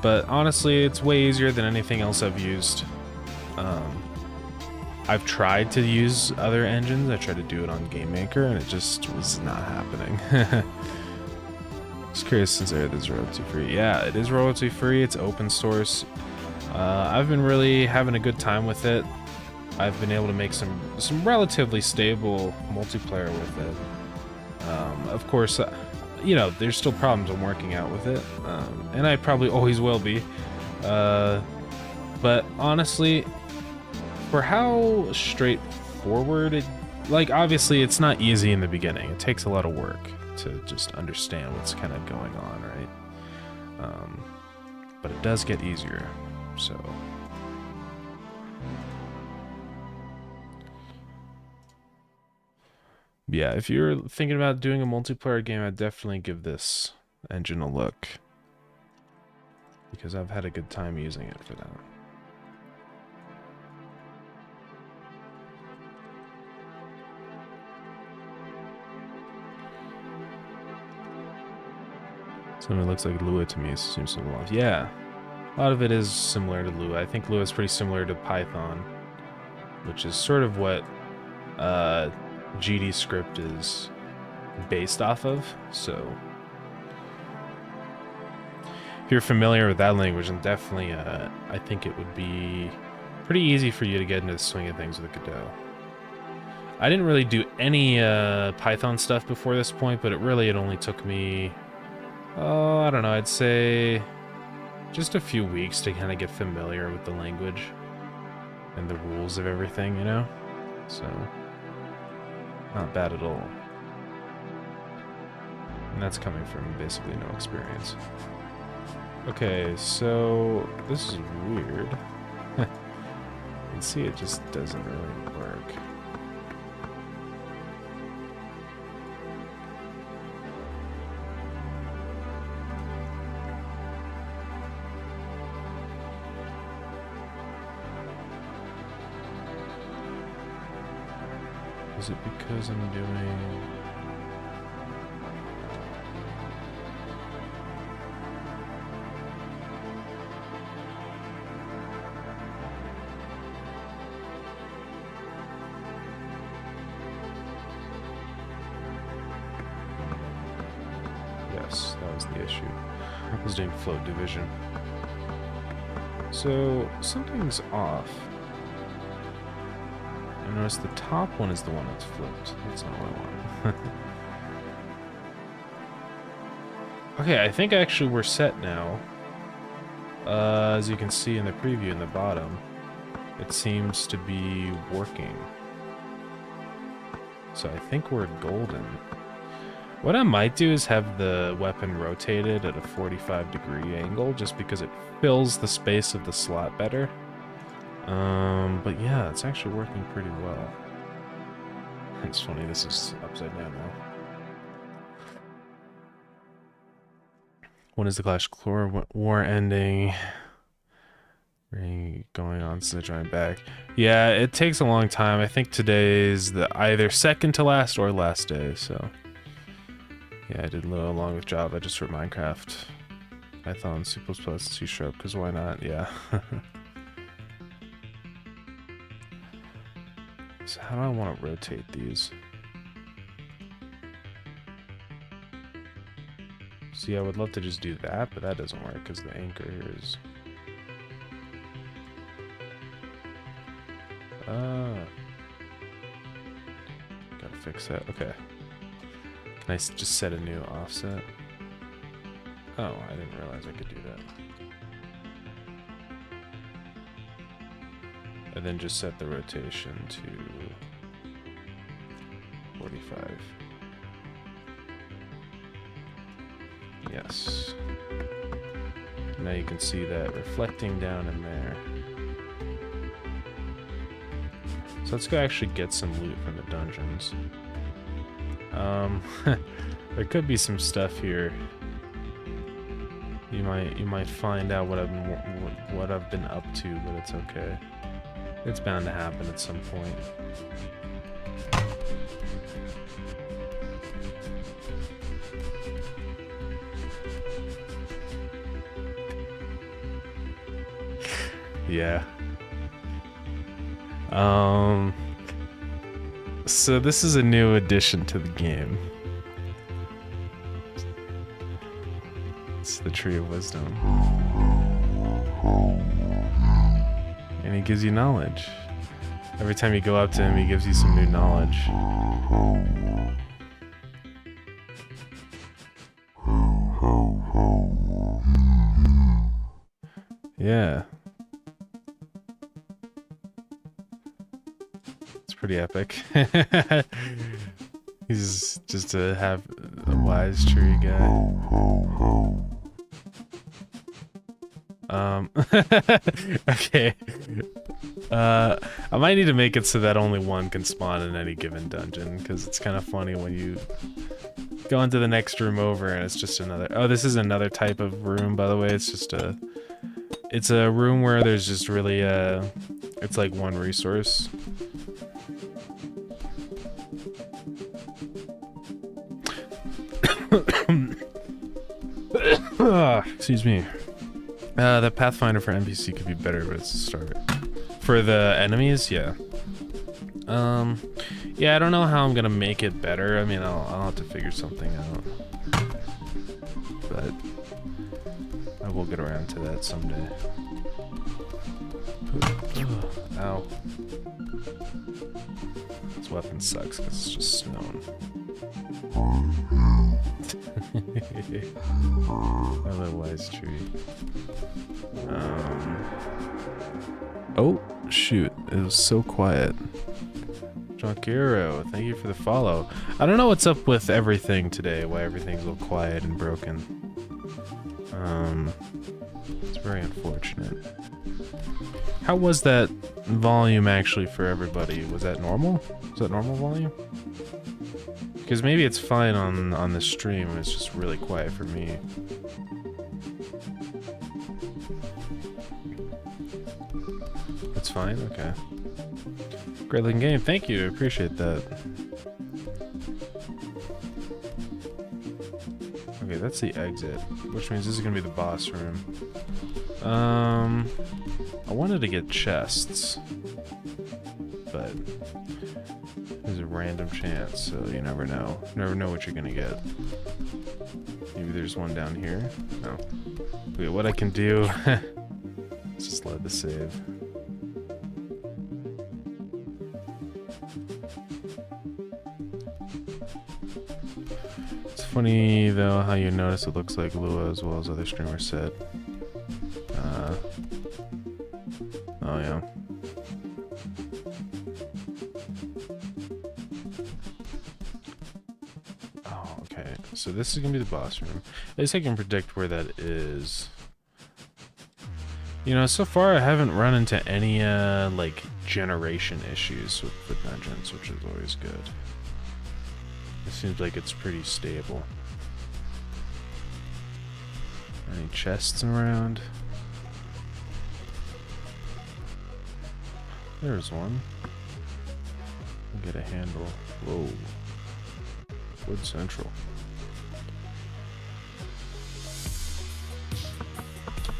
But honestly, it's way easier than anything else I've used. I've tried to use other engines. I tried to do it on GameMaker, and it just was not happening. Just curious, since it is royalty free. Yeah, it is royalty free. It's open source. I've been really having a good time with it. I've been able to make some relatively stable multiplayer with it. Of course, you know, there's still problems I'm working out with it, and I probably always will be. But honestly, for how straightforward it, like, obviously it's not easy in the beginning. It takes a lot of work to just understand what's kind of going on, right? But it does get easier, so. Yeah, if you're thinking about doing a multiplayer game, I'd definitely give this engine a look, because I've had a good time using it for that. So it looks like Lua to me. Seems so long. Yeah, a lot of it is similar to Lua. I think Lua is pretty similar to Python, which is sort of what GD script is based off of. So if you're familiar with that language, then definitely I think it would be pretty easy for you to get into the swing of things with Godot. I didn't really do any Python stuff before this point, but it only took me, oh, I don't know, I'd say just a few weeks to kind of get familiar with the language and the rules of everything, you know? So, not bad at all. And that's coming from basically no experience. Okay, so this is weird. You can see it just doesn't really work. Is it because I'm doing... Yes, that was the issue. I was doing float division. So, something's off. I notice the top one is the one that's flipped. That's not what I want. Okay, I think actually we're set now. As you can see in the preview in the bottom, it seems to be working. So I think we're golden. What I might do is have the weapon rotated at a 45-degree angle, just because it fills the space of the slot better. But yeah, it's actually working pretty well. It's funny, this is upside down now. When is the Clash War ending? Going on since I joined back. Yeah, it takes a long time. I think today's the either second to last or last day, so. Yeah, I did Lua along with Java just for Minecraft. Python, C++, C#, because why not? Yeah. So how do I want to rotate these? See, I would love to just do that, but that doesn't work because the anchor here is... Gotta fix that. Okay. Can I just set a new offset? Oh, I didn't realize I could do that. And then just set the rotation to 45. Yes. Now you can see that reflecting down in there. So let's go actually get some loot from the dungeons. There could be some stuff here. You might find out what I've been up to, but it's okay. It's bound to happen at some point. Yeah. So this is a new addition to the game. It's the Tree of Wisdom. And he gives you knowledge. Every time you go up to him, he gives you some new knowledge. Yeah. It's pretty epic. He's just a wise tree guy. Okay. I might need to make it so that only one can spawn in any given dungeon, because it's kind of funny when you go into the next room over and it's just another... Oh, this is another type of room, by the way. It's just a... It's a room where there's just really, it's like one resource. Excuse me. The Pathfinder for NPC could be better, but it's a start. For the enemies, yeah. Yeah, I don't know how I'm gonna make it better. I mean, I'll have to figure something out. But I will get around to that someday. Ow. This weapon sucks because it's just stone. Otherwise tree. Oh, shoot. It was so quiet. Jonkiro, thank you for the follow. I don't know what's up with everything today, why everything's all quiet and broken. It's very unfortunate. How was that volume actually for everybody? Was that normal? Was that normal volume? Because maybe it's fine on the stream, it's just really quiet for me. It's fine? Okay. Great looking game, thank you, I appreciate that. Okay, that's the exit, which means this is gonna be the boss room. I wanted to get chests, but there's a random chance, so you never know. You never know what you're gonna get. Maybe there's one down here. No. Okay, what I can do is just let the save. It's funny though how you notice it looks like Lua as well as other streamers said. Oh yeah. Oh, okay. So this is gonna be the boss room. At least I can predict where that is. You know, so far I haven't run into any like generation issues with the dungeons, which is always good. It seems like it's pretty stable. Any chests around? There's one. I'll get a handle. Whoa. Wood Central.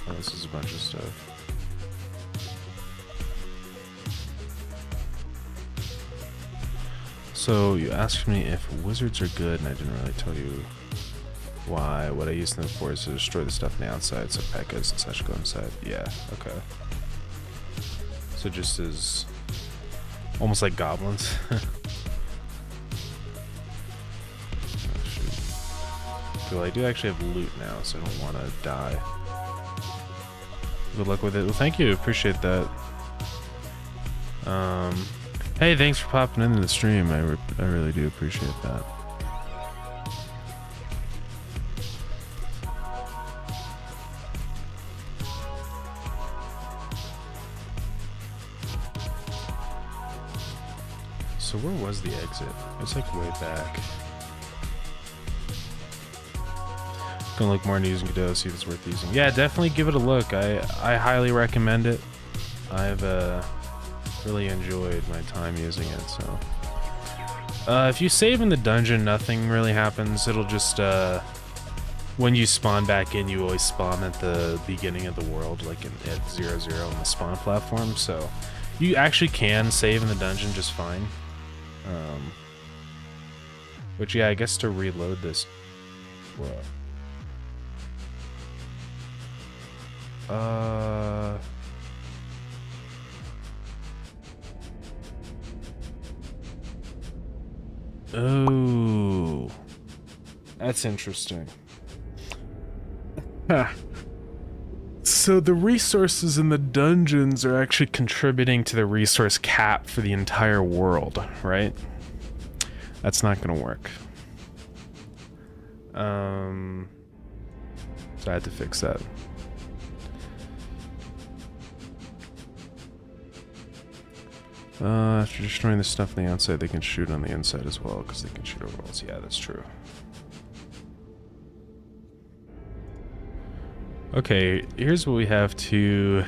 Oh, this is a bunch of stuff. So you asked me if wizards are good, and I didn't really tell you why. What I use them for is to destroy the stuff on the outside, so P.E.K.K.A.s and such go inside. Yeah, okay. So just as almost like goblins. Oh, shoot. Well, I do actually have loot now, so I don't want to die. Good luck with it. Well, thank you. Appreciate that. Hey, thanks for popping into the stream. I really do appreciate that. So where was the exit? It's like way back. Gonna look more into using Godot, see if it's worth using. Yeah, definitely give it a look. I highly recommend it. I've really enjoyed my time using it. So if you save in the dungeon, nothing really happens. It'll just when you spawn back in, you always spawn at the beginning of the world, like at 0-0 on the spawn platform. So you actually can save in the dungeon just fine. Which, yeah, I guess to reload this. What? Oh, that's interesting. So the resources in the dungeons are actually contributing to the resource cap for the entire world, right? That's not gonna work. So I had to fix that. After destroying the stuff on the outside, they can shoot on the inside as well, because they can shoot over walls. Yeah, that's true. Okay, here's what we have to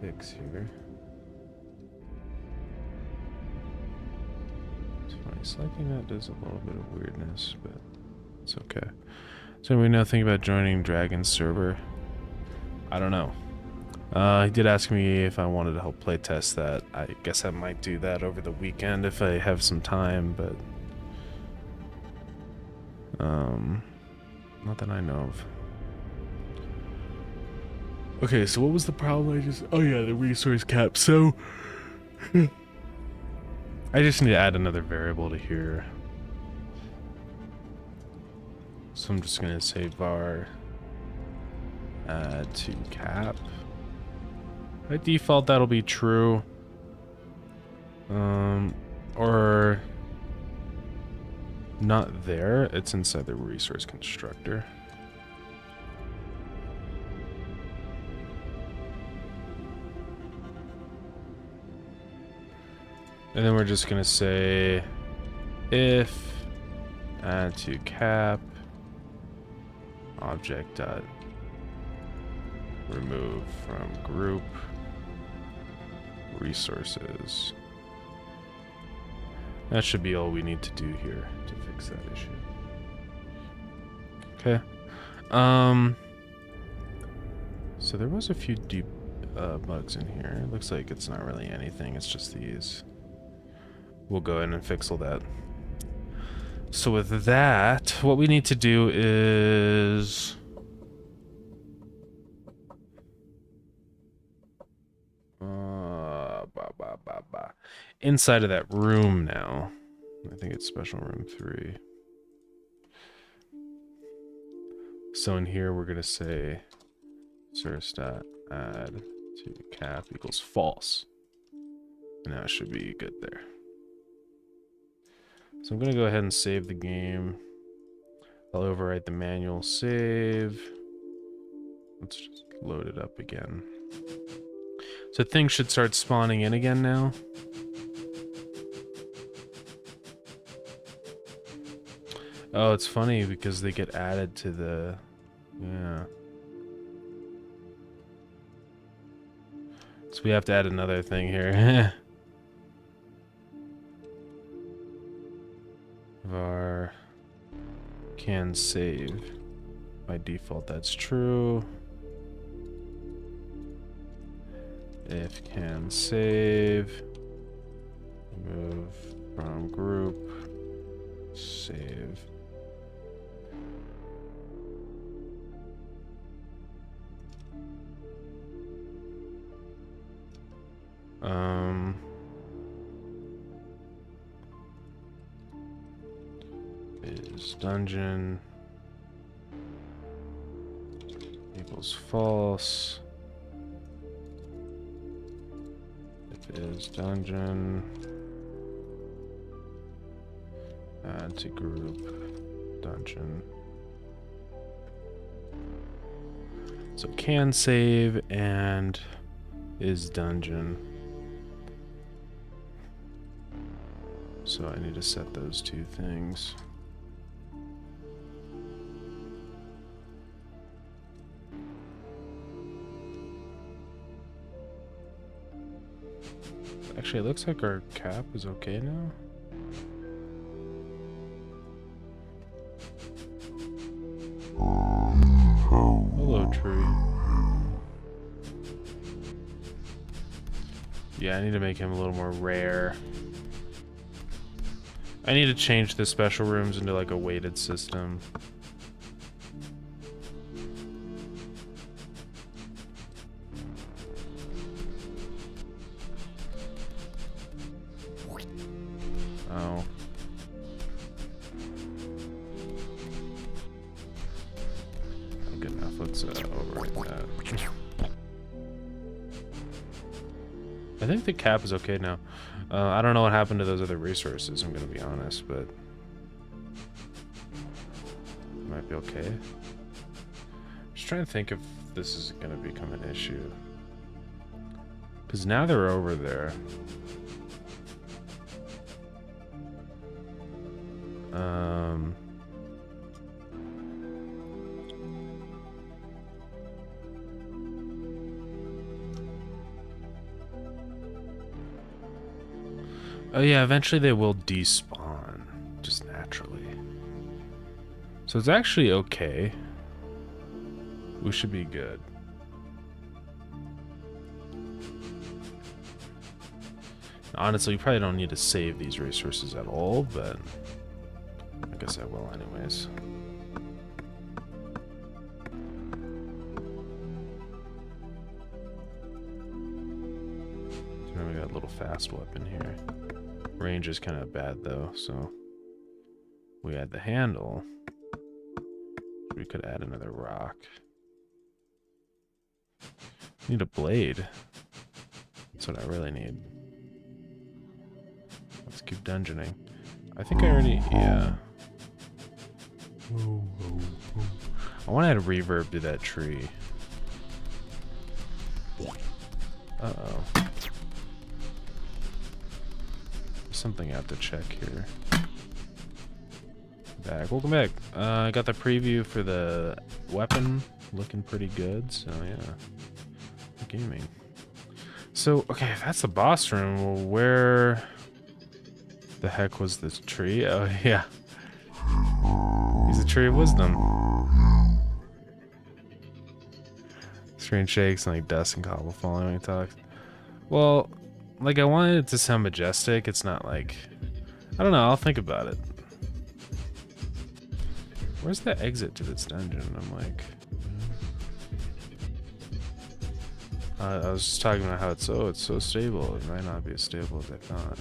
fix here. It's funny, selecting that does a little bit of weirdness, but it's okay. So we know nothing about joining Dragon's server. I don't know. He did ask me if I wanted to help playtest that. I guess I might do that over the weekend if I have some time, but not that I know of. Okay, so what was the problem? Oh yeah, the resource cap. So I just need to add another variable to here. So I'm just gonna say var add to cap. By default, that'll be true. Or not there. It's inside the resource constructor. And then we're just gonna say if add to cap object dot remove from group resources. That should be all we need to do here to fix that issue. Okay. So there was a few deep bugs in here. It looks like it's not really anything. It's just these. We'll go in and fix all that. So with that, what we need to do is inside of that room now. I think it's special room 3. So in here we're gonna say source.add to cap equals false. And that should be good there. So I'm gonna go ahead and save the game. I'll overwrite the manual save. Let's just load it up again. So things should start spawning in again now. Oh, it's funny because they get added to the... Yeah. So we have to add another thing here. var can save. By default, that's true. If can save, remove from group, save. Is dungeon equals false. If is dungeon, add to group dungeon. So can save and is dungeon. So I need to set those two things. Actually, it looks like our cap is okay now. Yeah, I need to make him a little more rare. I need to change the special rooms into like a weighted system. Oh. Good enough. Let's override that. I think the cap is okay now. I don't know what happened to those other resources, I'm gonna be honest, but it might be okay. Just trying to think if this is gonna become an issue. Because now they're over there. Oh yeah, eventually they will despawn, just naturally. So it's actually okay. We should be good. Honestly, you probably don't need to save these resources at all, but I guess I will anyways. So we got a little fast weapon here. Range is kind of bad though, so we add the handle. We could add another rock. Need a blade. That's what I really need. Let's keep dungeoning. I think I already, yeah. I want to add a reverb to that tree. Uh-oh. Something I have to check here. Back. Welcome back. I got the preview for the weapon looking pretty good, so yeah. Gaming. So, okay, if that's the boss room, well, where the heck was this tree? Oh, yeah. He's a tree of wisdom. Screen shakes and like dust and cobble falling when he talks. Well, like I wanted it to sound majestic. It's not like, I don't know, I'll think about it. Where's the exit to this dungeon? I'm like, I was just talking about how it's so stable. It might not be as stable as I thought.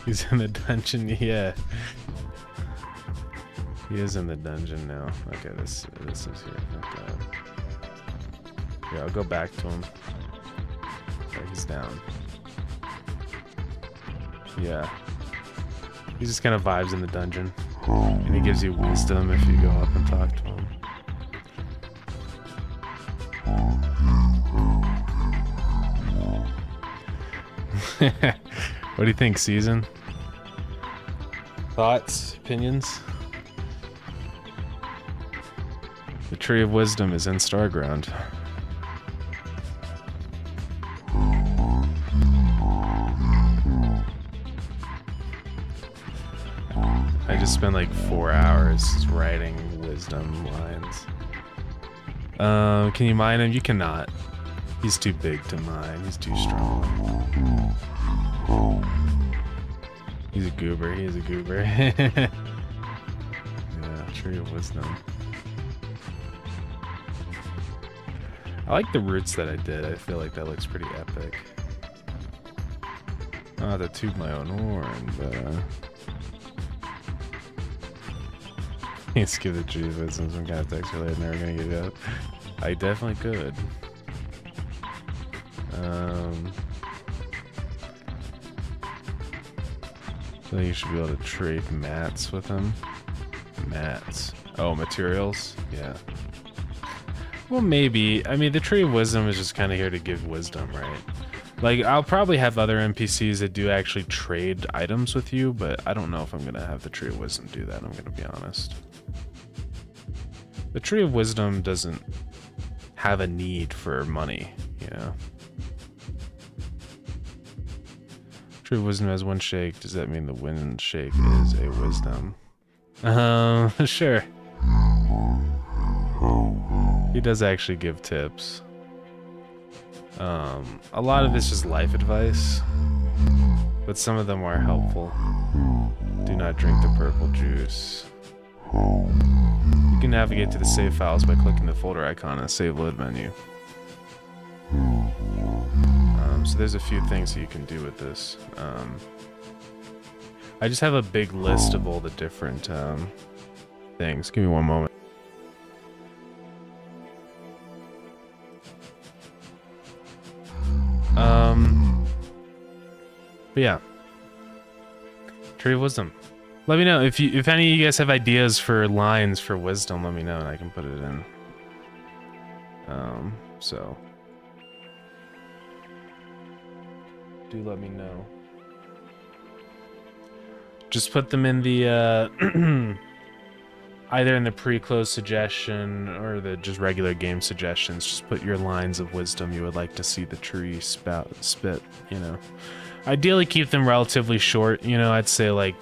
He's in the dungeon, yeah. He is in the dungeon now. Okay, this is here. Okay. Yeah, I'll go back to him. Okay, he's down. Yeah. He just kind of vibes in the dungeon. And he gives you wisdom if you go up and talk to him. What do you think, Season? Thoughts? Opinions? The Tree of Wisdom is in Starground. I just spent like 4 hours writing wisdom lines. Can you mine him? You cannot. He's too big to mine. He's too strong. He's a goober. He is a goober. Yeah, Tree of Wisdom. I like the roots that I did. I feel like that looks pretty epic. I don't have to toot my own horn, but let's give the Tree of Wisdom some kind of text related. Never gonna give it up. I definitely could. So you should be able to trade mats with him. Mats. Oh, materials? Yeah. Well, maybe. I mean, the Tree of Wisdom is just kind of here to give wisdom, right? Like, I'll probably have other NPCs that do actually trade items with you, but I don't know if I'm going to have the Tree of Wisdom do that, I'm going to be honest. The Tree of Wisdom doesn't have a need for money, you know? Tree of wisdom has one shake. Does that mean the wind shake is a wisdom? Sure. He does actually give tips. A lot of it's just life advice, but some of them are helpful. Do not drink the purple juice. You can navigate to the save files by clicking the folder icon in the save load menu. So there's a few things that you can do with this. I just have a big list of all the different things. Give me one moment. But yeah, Tree of Wisdom. Let me know if any of you guys have ideas for lines for wisdom. Let me know and I can put it in. So do let me know. Just put them in the either in the pre-close suggestion or the just regular game suggestions. Just put your lines of wisdom you would like to see the tree spit, you know. Ideally keep them relatively short, you know, I'd say like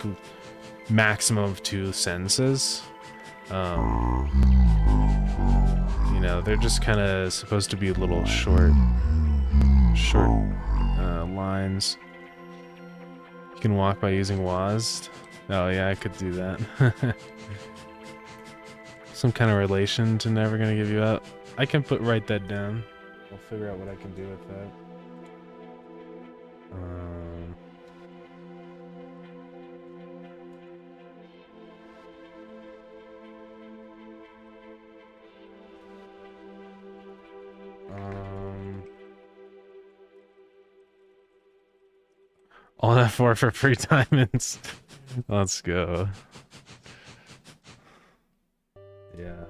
maximum of 2 sentences. You know, they're just kind of supposed to be little short lines. You can walk by using WASD. Oh yeah, I could do that. Some kind of relation to never gonna give you up. I can write that down. I'll figure out what I can do with that. All that for free diamonds. Let's go. Yeah.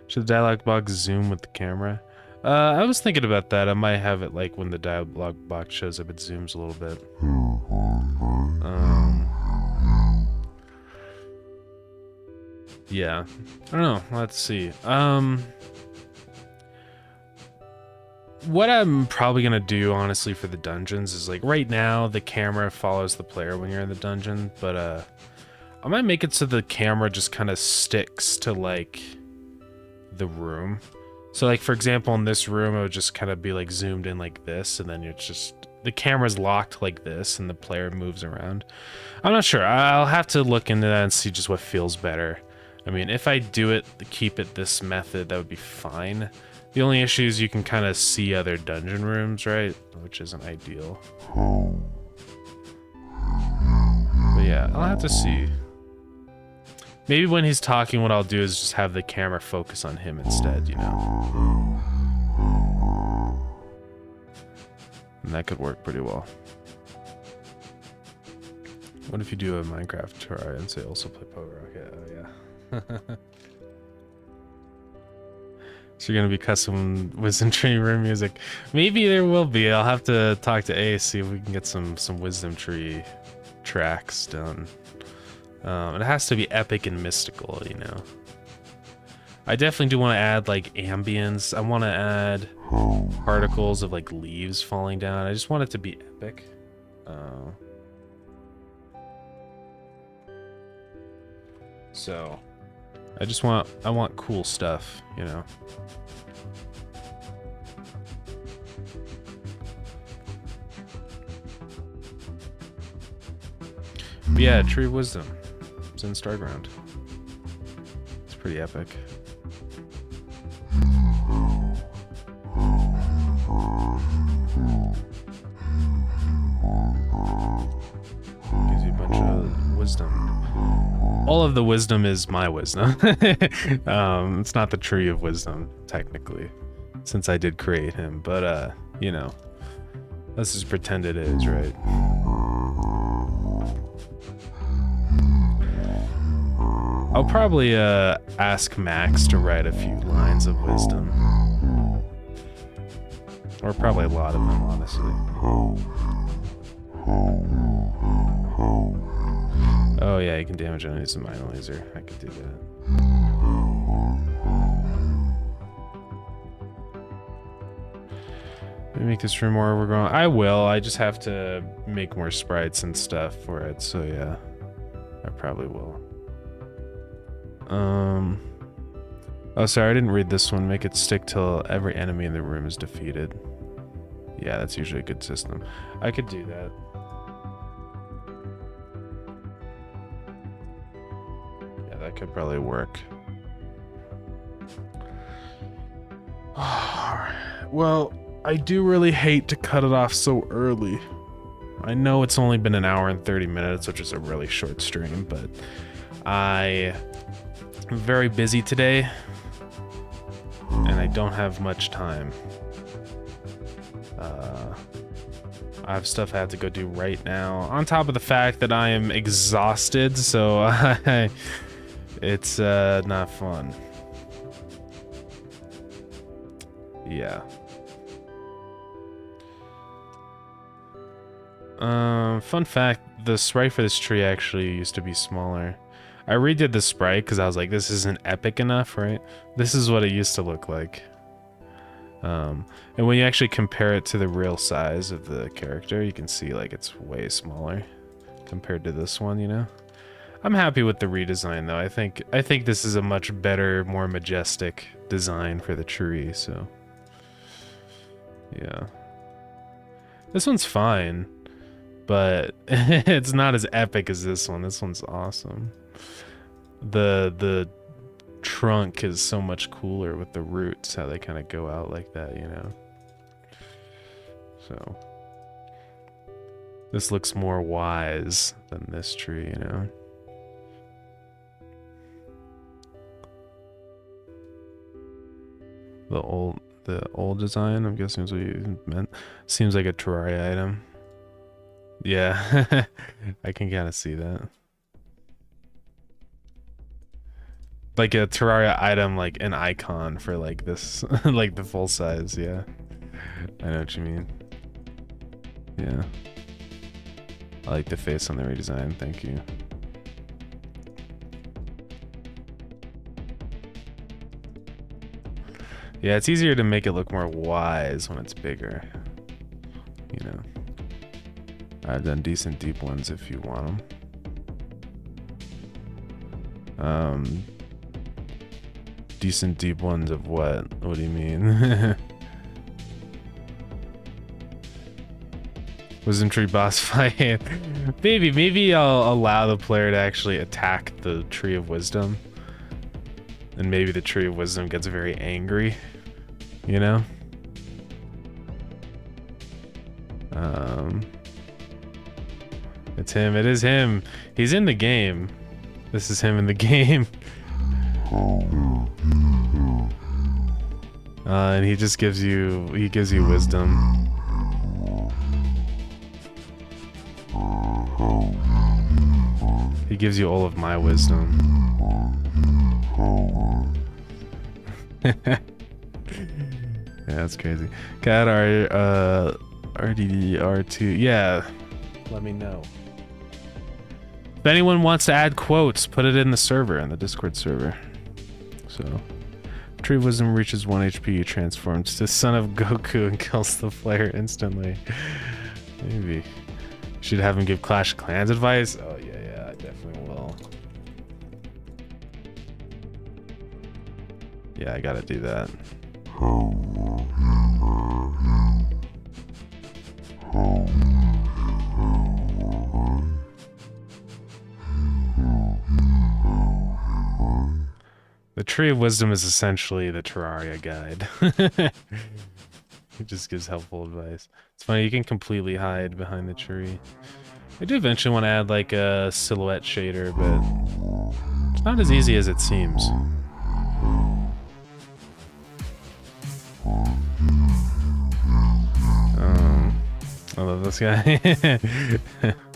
Should the dialog box zoom with the camera? I was thinking about that. I might have it like when the dialog box shows up, it zooms a little bit. Yeah. I don't know. Let's see. What I'm probably gonna do, honestly, for the dungeons is like right now the camera follows the player when you're in the dungeon, but I might make it so the camera just kind of sticks to like the room. So like for example in this room it would just kind of be like zoomed in like this, and then it's just the camera's locked like this and the player moves around. I'm not sure. I'll have to look into that and see just what feels better. I mean, if I do it, keep it this method, that would be fine. The only issue is you can kind of see other dungeon rooms, right? Which isn't ideal. But yeah, I'll have to see. Maybe when he's talking, what I'll do is just have the camera focus on him instead, you know? And that could work pretty well. What if you do a Minecraft try and say also play poker? Okay, oh yeah. So you're gonna be custom wisdom tree room music? Maybe there will be. I'll have to talk to A, see if we can get some wisdom tree tracks done. It has to be epic and mystical, you know. I definitely do want to add like ambience. I want to add particles of like leaves falling down. I just want it to be epic. So I want cool stuff, you know. But yeah, Tree of Wisdom. It's in Starground. It's pretty epic. Gives you a bunch of wisdom. All of the wisdom is my wisdom. It's not the Tree of Wisdom, technically, since I did create him, but you know, let's just pretend it is, right? I'll probably ask Max to write a few lines of wisdom. Or probably a lot of them, honestly. Oh yeah, you can damage enemies with a mine laser. I could do that. make this room more overgrown. I will. I just have to make more sprites and stuff for it. So yeah, I probably will. Oh, sorry, I didn't read this one. Make it stick till every enemy in the room is defeated. Yeah, that's usually a good system. I could do that. Yeah, that could probably work. Well, I do really hate to cut it off so early. I know it's only been an hour and 30 minutes, which is a really short stream, but I'm very busy today, and I don't have much time. I have stuff I have to go do right now, on top of the fact that I am exhausted, so it's not fun. Yeah. Fun fact, the sprite for this tree actually used to be smaller. I redid the sprite because I was like, this isn't epic enough, right? This is what it used to look like. And when you actually compare it to the real size of the character, you can see like it's way smaller compared to this one, you know? I'm happy with the redesign though. I think this is a much better, more majestic design for the tree, so yeah. This one's fine, but it's not as epic as this one. This one's awesome. The trunk is so much cooler with the roots, how they kind of go out like that, you know? So this looks more wise than this tree, you know? The old design, I'm guessing is what you meant. Seems like a Terraria item. Yeah, I can kind of see that. Like a Terraria item, like an icon for like this, like the full size, yeah. I know what you mean. Yeah. I like the face on the redesign, thank you. Yeah, it's easier to make it look more wise when it's bigger. You know. I've done decent deep ones if you want them. Decent deep ones of what? What do you mean? Wisdom tree boss fight. Maybe I'll allow the player to actually attack the tree of wisdom. And maybe the tree of wisdom gets very angry. You know? It's him. It is him. He's in the game. This is him in the game. And he just gives you wisdom. He gives you all of my wisdom. Yeah, that's crazy. Cat RDDR2. Yeah, let me know. If anyone wants to add quotes, put it in the server, in the Discord server. So, Tree of Wisdom reaches 1 HP, transforms to Son of Goku and kills the player instantly. Maybe. Should have him give Clash of Clans advice? Oh, yeah, I definitely will. Yeah, I gotta do that. The Tree of Wisdom is essentially the Terraria guide. It just gives helpful advice. It's funny, you can completely hide behind the tree. I do eventually want to add like a silhouette shader, but it's not as easy as it seems. I love this guy.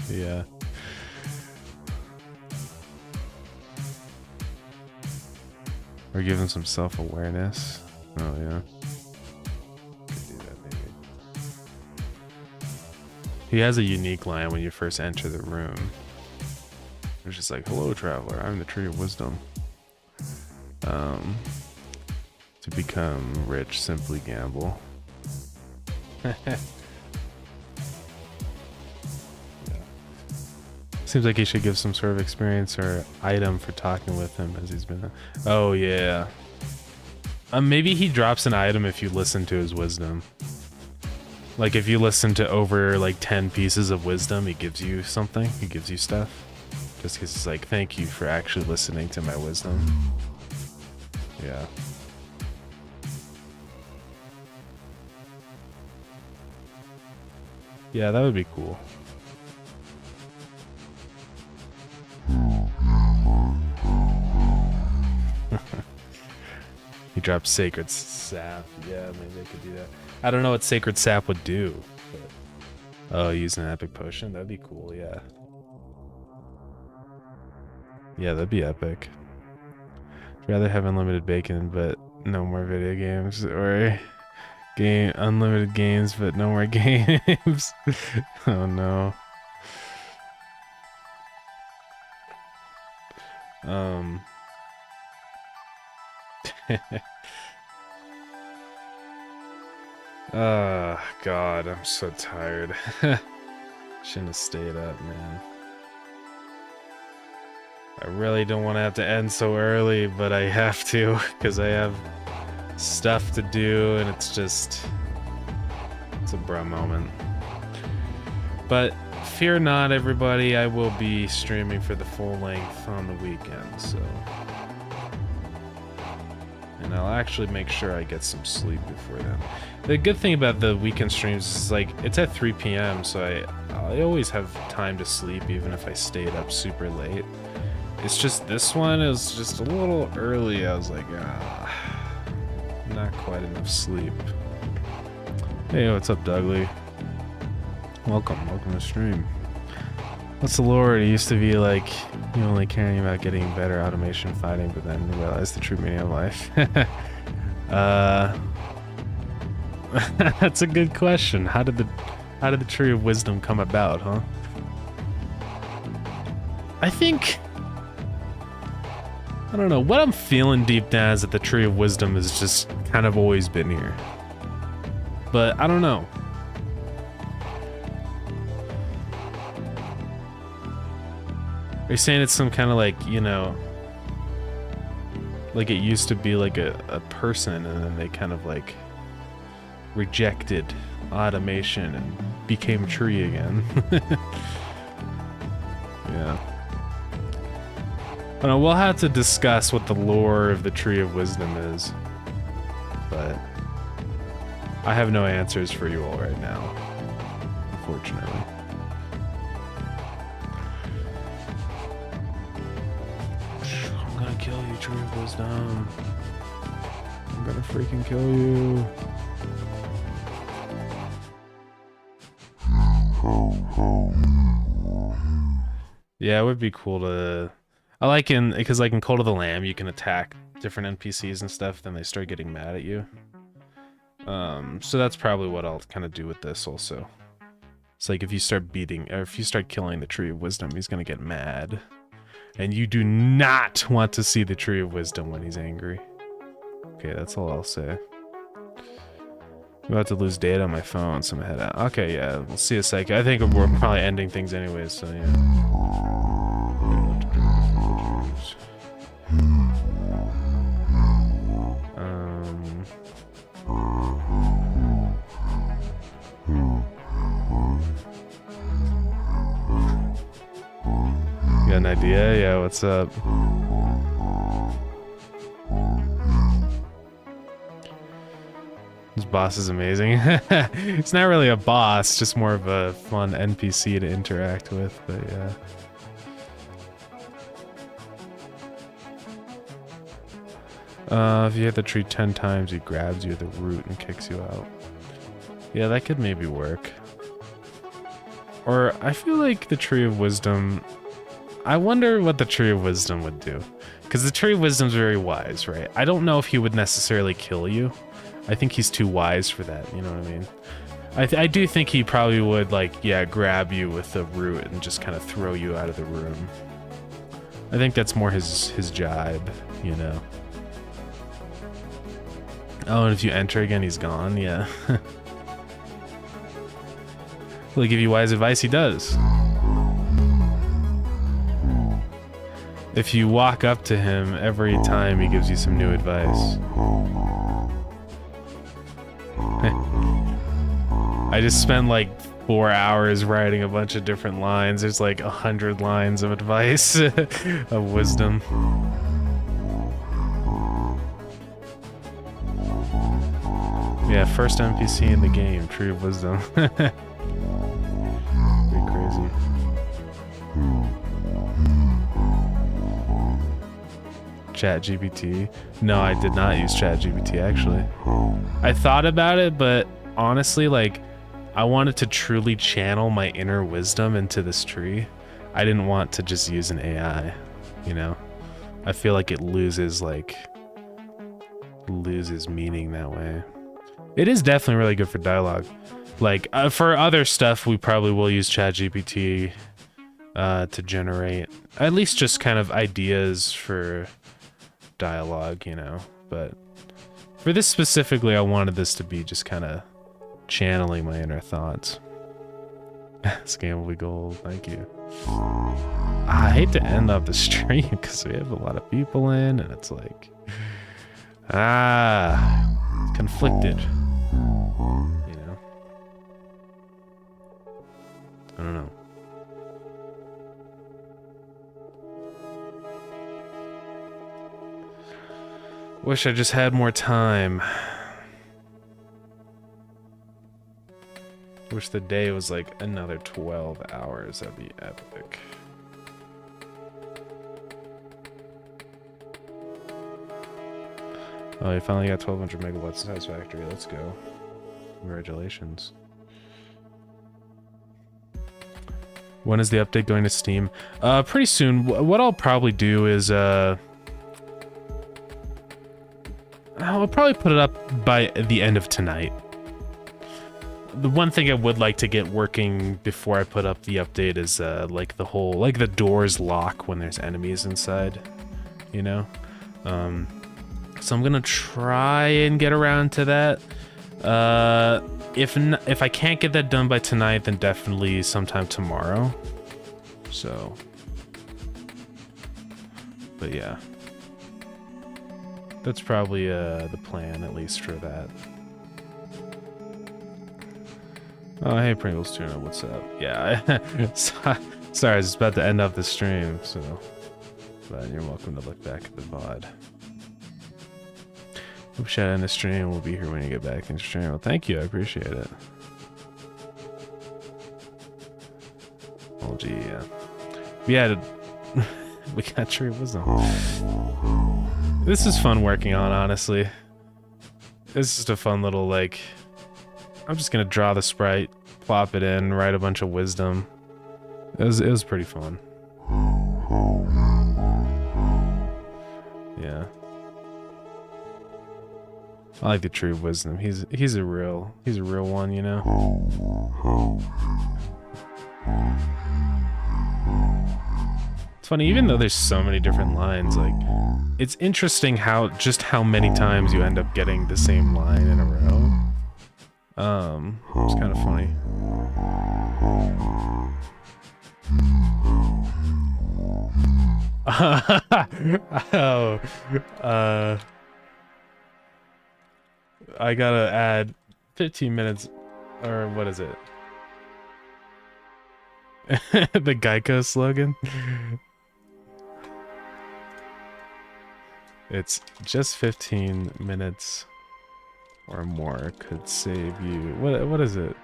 Yeah. Or give him some self-awareness. Oh yeah. Could do that maybe. He has a unique line when you first enter the room. It's just like, "Hello, traveler. I'm the Tree of Wisdom. To become rich, simply gamble." Seems like he should give some sort of experience or item for talking with him as he's been. Oh yeah. Maybe he drops an item if you listen to his wisdom. Like if you listen to over like 10 pieces of wisdom, he gives you something. He gives you stuff. Just because it's like, thank you for actually listening to my wisdom. Yeah. Yeah, that would be cool. He drops Sacred Sap. Yeah, maybe I could do that. I don't know what Sacred Sap would do. But... Oh, using an epic potion? That'd be cool, yeah. Yeah, that'd be epic. I'd rather have unlimited bacon, but no more video games. Or unlimited games, but no more games. Oh no. God, I'm so tired. Shouldn't have stayed up, man. I really don't want to have to end so early, but I have to, because I have stuff to do, and it's just... It's a bruh moment. But fear not, everybody, I will be streaming for the full length on the weekend, so... And I'll actually make sure I get some sleep before then. The good thing about the weekend streams is, like, it's at 3 p.m., so I always have time to sleep, even if I stayed up super late. It's just this one is just a little early. I was like, not quite enough sleep. Hey, what's up, Dougley? Welcome to the stream. What's the lore? It used to be like you only caring about getting better automation fighting, but then you realize the true meaning of life. That's a good question. How did the Tree of Wisdom come about, huh? I think, I don't know, what I'm feeling deep down is that the Tree of Wisdom has just kind of always been here. But I don't know. Are you saying it's some kind of like, you know, like it used to be like a person and then they kind of like rejected automation and became tree again? Yeah. I don't know, we'll have to discuss what the lore of the Tree of Wisdom is. But I have no answers for you all right now, unfortunately. I'm gonna kill you, Tree of Wisdom. I'm gonna freaking kill you. Yeah, it would be cool to... I like because like in Cult of the Lamb, you can attack different NPCs and stuff, then they start getting mad at you. So that's probably what I'll kind of do with this also. It's like if you start beating, or if you start killing the Tree of Wisdom, he's gonna get mad. And you do not want to see the Tree of Wisdom when he's angry. Okay, that's all I'll say. I'm about to lose data on my phone, so I'm gonna head out. Okay, yeah, we'll see a second. I think we're probably ending things anyways, so yeah. You got an idea? Yeah, what's up? This boss is amazing. It's not really a boss, just more of a fun NPC to interact with, but yeah. If you hit the tree 10 times, he grabs you at the root and kicks you out. Yeah, that could maybe work. Or, I feel like the Tree of Wisdom... I wonder what the Tree of Wisdom would do. Because the Tree of Wisdom's very wise, right? I don't know if he would necessarily kill you. I think he's too wise for that, you know what I mean? I do think he probably would, like, yeah, grab you with the root and just kind of throw you out of the room. I think that's more his jibe, you know? Oh, and if you enter again, he's gone? Yeah. He'll give you wise advice, he does. If you walk up to him every time, he gives you some new advice. I just spent like 4 hours writing a bunch of different lines. There's like 100 lines of advice, of wisdom. Yeah, first NPC in the game, Tree of Wisdom. Pretty crazy. ChatGPT? No, I did not use ChatGPT actually. I thought about it, but honestly, like, I wanted to truly channel my inner wisdom into this tree. I didn't want to just use an AI, you know? I feel like it loses meaning that way. It is definitely really good for dialogue. Like, for other stuff, we probably will use ChatGPT to generate at least just kind of ideas for dialogue, you know? But for this specifically, I wanted this to be just kind of channeling my inner thoughts. Scam will be gold, thank you. I hate to end up the stream because we have a lot of people in and it's like, conflicted, you know? I don't know. Wish I just had more time. Wish the day was like another 12 hours. That'd be epic. Oh, you finally got 1200 megawatts satisfactory. Let's go. Congratulations. When is the update going to Steam? Pretty soon. What I'll probably do is I'll probably put it up by the end of tonight. The one thing I would like to get working before I put up the update is like the whole, like the doors lock when there's enemies inside, you know? So I'm gonna try and get around to that. If I can't get that done by tonight, then definitely sometime tomorrow. So, but yeah. That's probably the plan, at least for that. Oh, hey, Pringles Tuna, what's up? Yeah, sorry, I was about to end up the stream, so... But you're welcome to look back at the VOD. Hope shout out in the stream, we'll be here when you get back in the stream. Well, thank you, I appreciate it. Oh, gee, yeah. We had we got Tree of Wisdom. This is fun working on, honestly. It's just a fun little, like... I'm just gonna draw the sprite, plop it in, write a bunch of wisdom. It was pretty fun. Yeah. I like the Tree of Wisdom. He's a real one, you know? It's funny, even though there's so many different lines, like, it's interesting how many times you end up getting the same line in a row. It's kind of funny. I gotta add 15 minutes, or what is it? The Geico slogan? It's just 15 minutes or more could save you. What is it?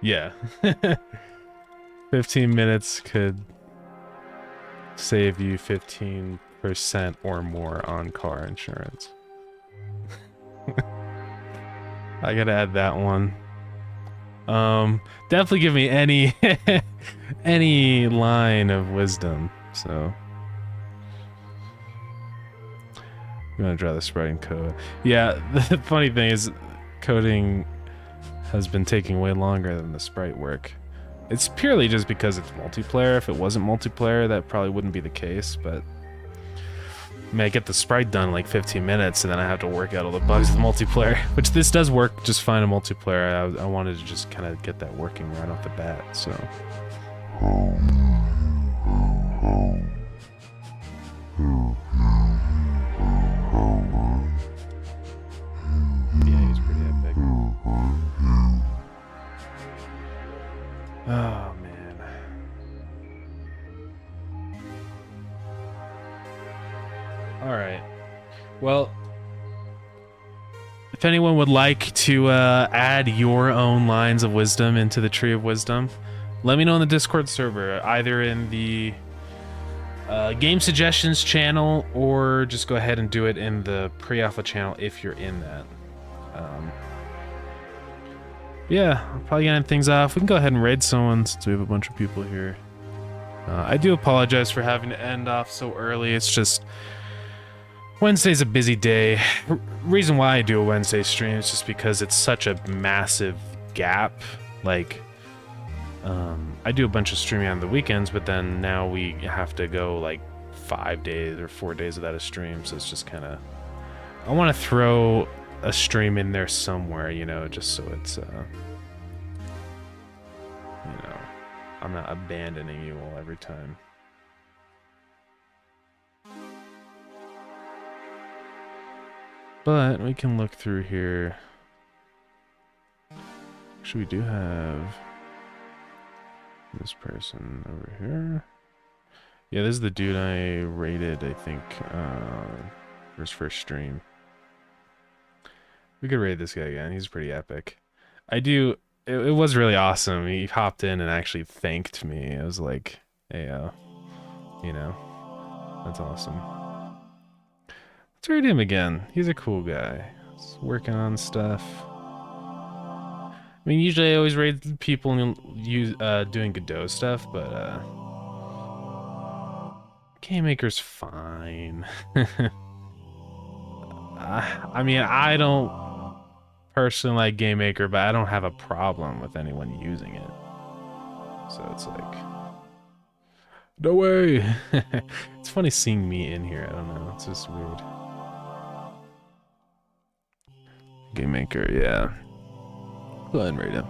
Yeah. 15 minutes could save you 15% or more on car insurance. I gotta add that one. Definitely give me any any line of wisdom. So I'm gonna draw the sprite in code. Yeah, the funny thing is coding has been taking way longer than the sprite work. It's purely just because it's multiplayer. If it wasn't multiplayer, that probably wouldn't be the case, but I mean, I get the sprite done in like 15 minutes, and then I have to work out all the bugs of the multiplayer, which this does work just fine in multiplayer. I wanted to just kind of get that working right off the bat, so. Yeah, he's pretty epic. Oh, man. Alright. Well, if anyone would like to add your own lines of wisdom into the Tree of Wisdom, let me know in the Discord server, either in the game suggestions channel, or just go ahead and do it in the pre-alpha channel if you're in that. Yeah, I'll probably end things off. We can go ahead and raid someone since we have a bunch of people here. I do apologize for having to end off so early. It's just Wednesday's a busy day. Reason why I do a Wednesday stream is just because it's such a massive gap. Like, I do a bunch of streaming on the weekends, but then now we have to go like 5 days or 4 days without a stream, so it's just kind of... I want to throw a stream in there somewhere, you know, just so it's, you know, I'm not abandoning you all every time. But we can look through here. Actually, we do have this person over here. Yeah, this is the dude I rated, I think, for his first stream. We could raid this guy again. He's pretty epic. It was really awesome. He hopped in and actually thanked me. I was like, hey, you know, that's awesome. Let's raid him again. He's a cool guy. He's working on stuff. I mean, usually I always raid people doing Godot stuff, but Game Maker's fine. I mean, I don't personally like Game Maker, but I don't have a problem with anyone using it. So it's like, no way. It's funny seeing me in here. I don't know. It's just weird. Game Maker, yeah. Go ahead and rate him.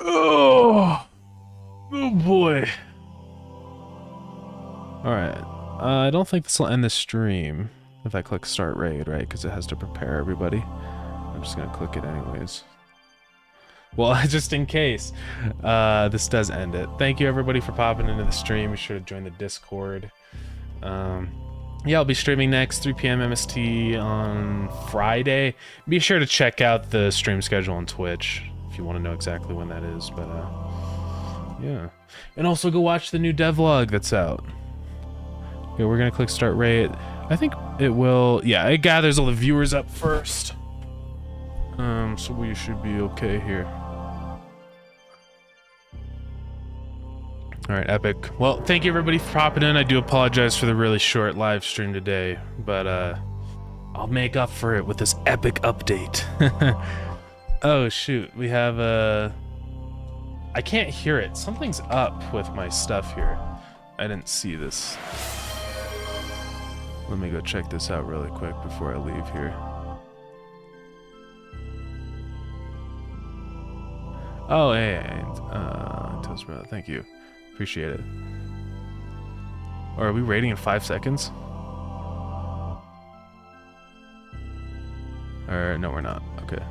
Oh boy. Alright. I don't think this will end the stream if I click start raid, right? Because it has to prepare everybody. I'm just gonna click it anyways. Well, just in case this does end it. Thank you everybody for popping into the stream. Be sure to join the Discord. Yeah, I'll be streaming next 3 p.m. MST on Friday. Be sure to check out the stream schedule on Twitch if you want to know exactly when that is. But yeah, and also go watch the new devlog that's out. Okay, we're gonna click start raid. I think it will. Yeah, it gathers all the viewers up first. So we should be okay here. Alright, epic. Well, thank you everybody for popping in. I do apologize for the really short live stream today, but I'll make up for it with this epic update. Oh shoot, we have I can't hear it. Something's up with my stuff here. I didn't see this. Let me go check this out really quick before I leave here. Oh, hey, Toast Brother, thank you. Appreciate it. Or are we raiding in 5 seconds? Or no, we're not. Okay.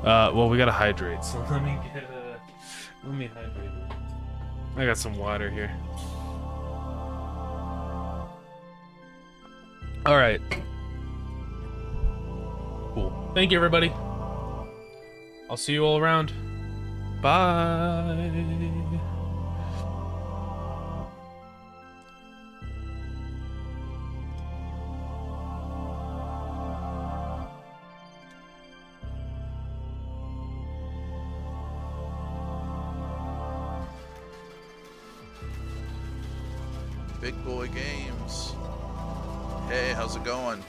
Well, we gotta hydrate. So let me hydrate. I got some water here. All right. Cool. Thank you, everybody. I'll see you all around. Bye. Big Boy Games. Hey, how's it going?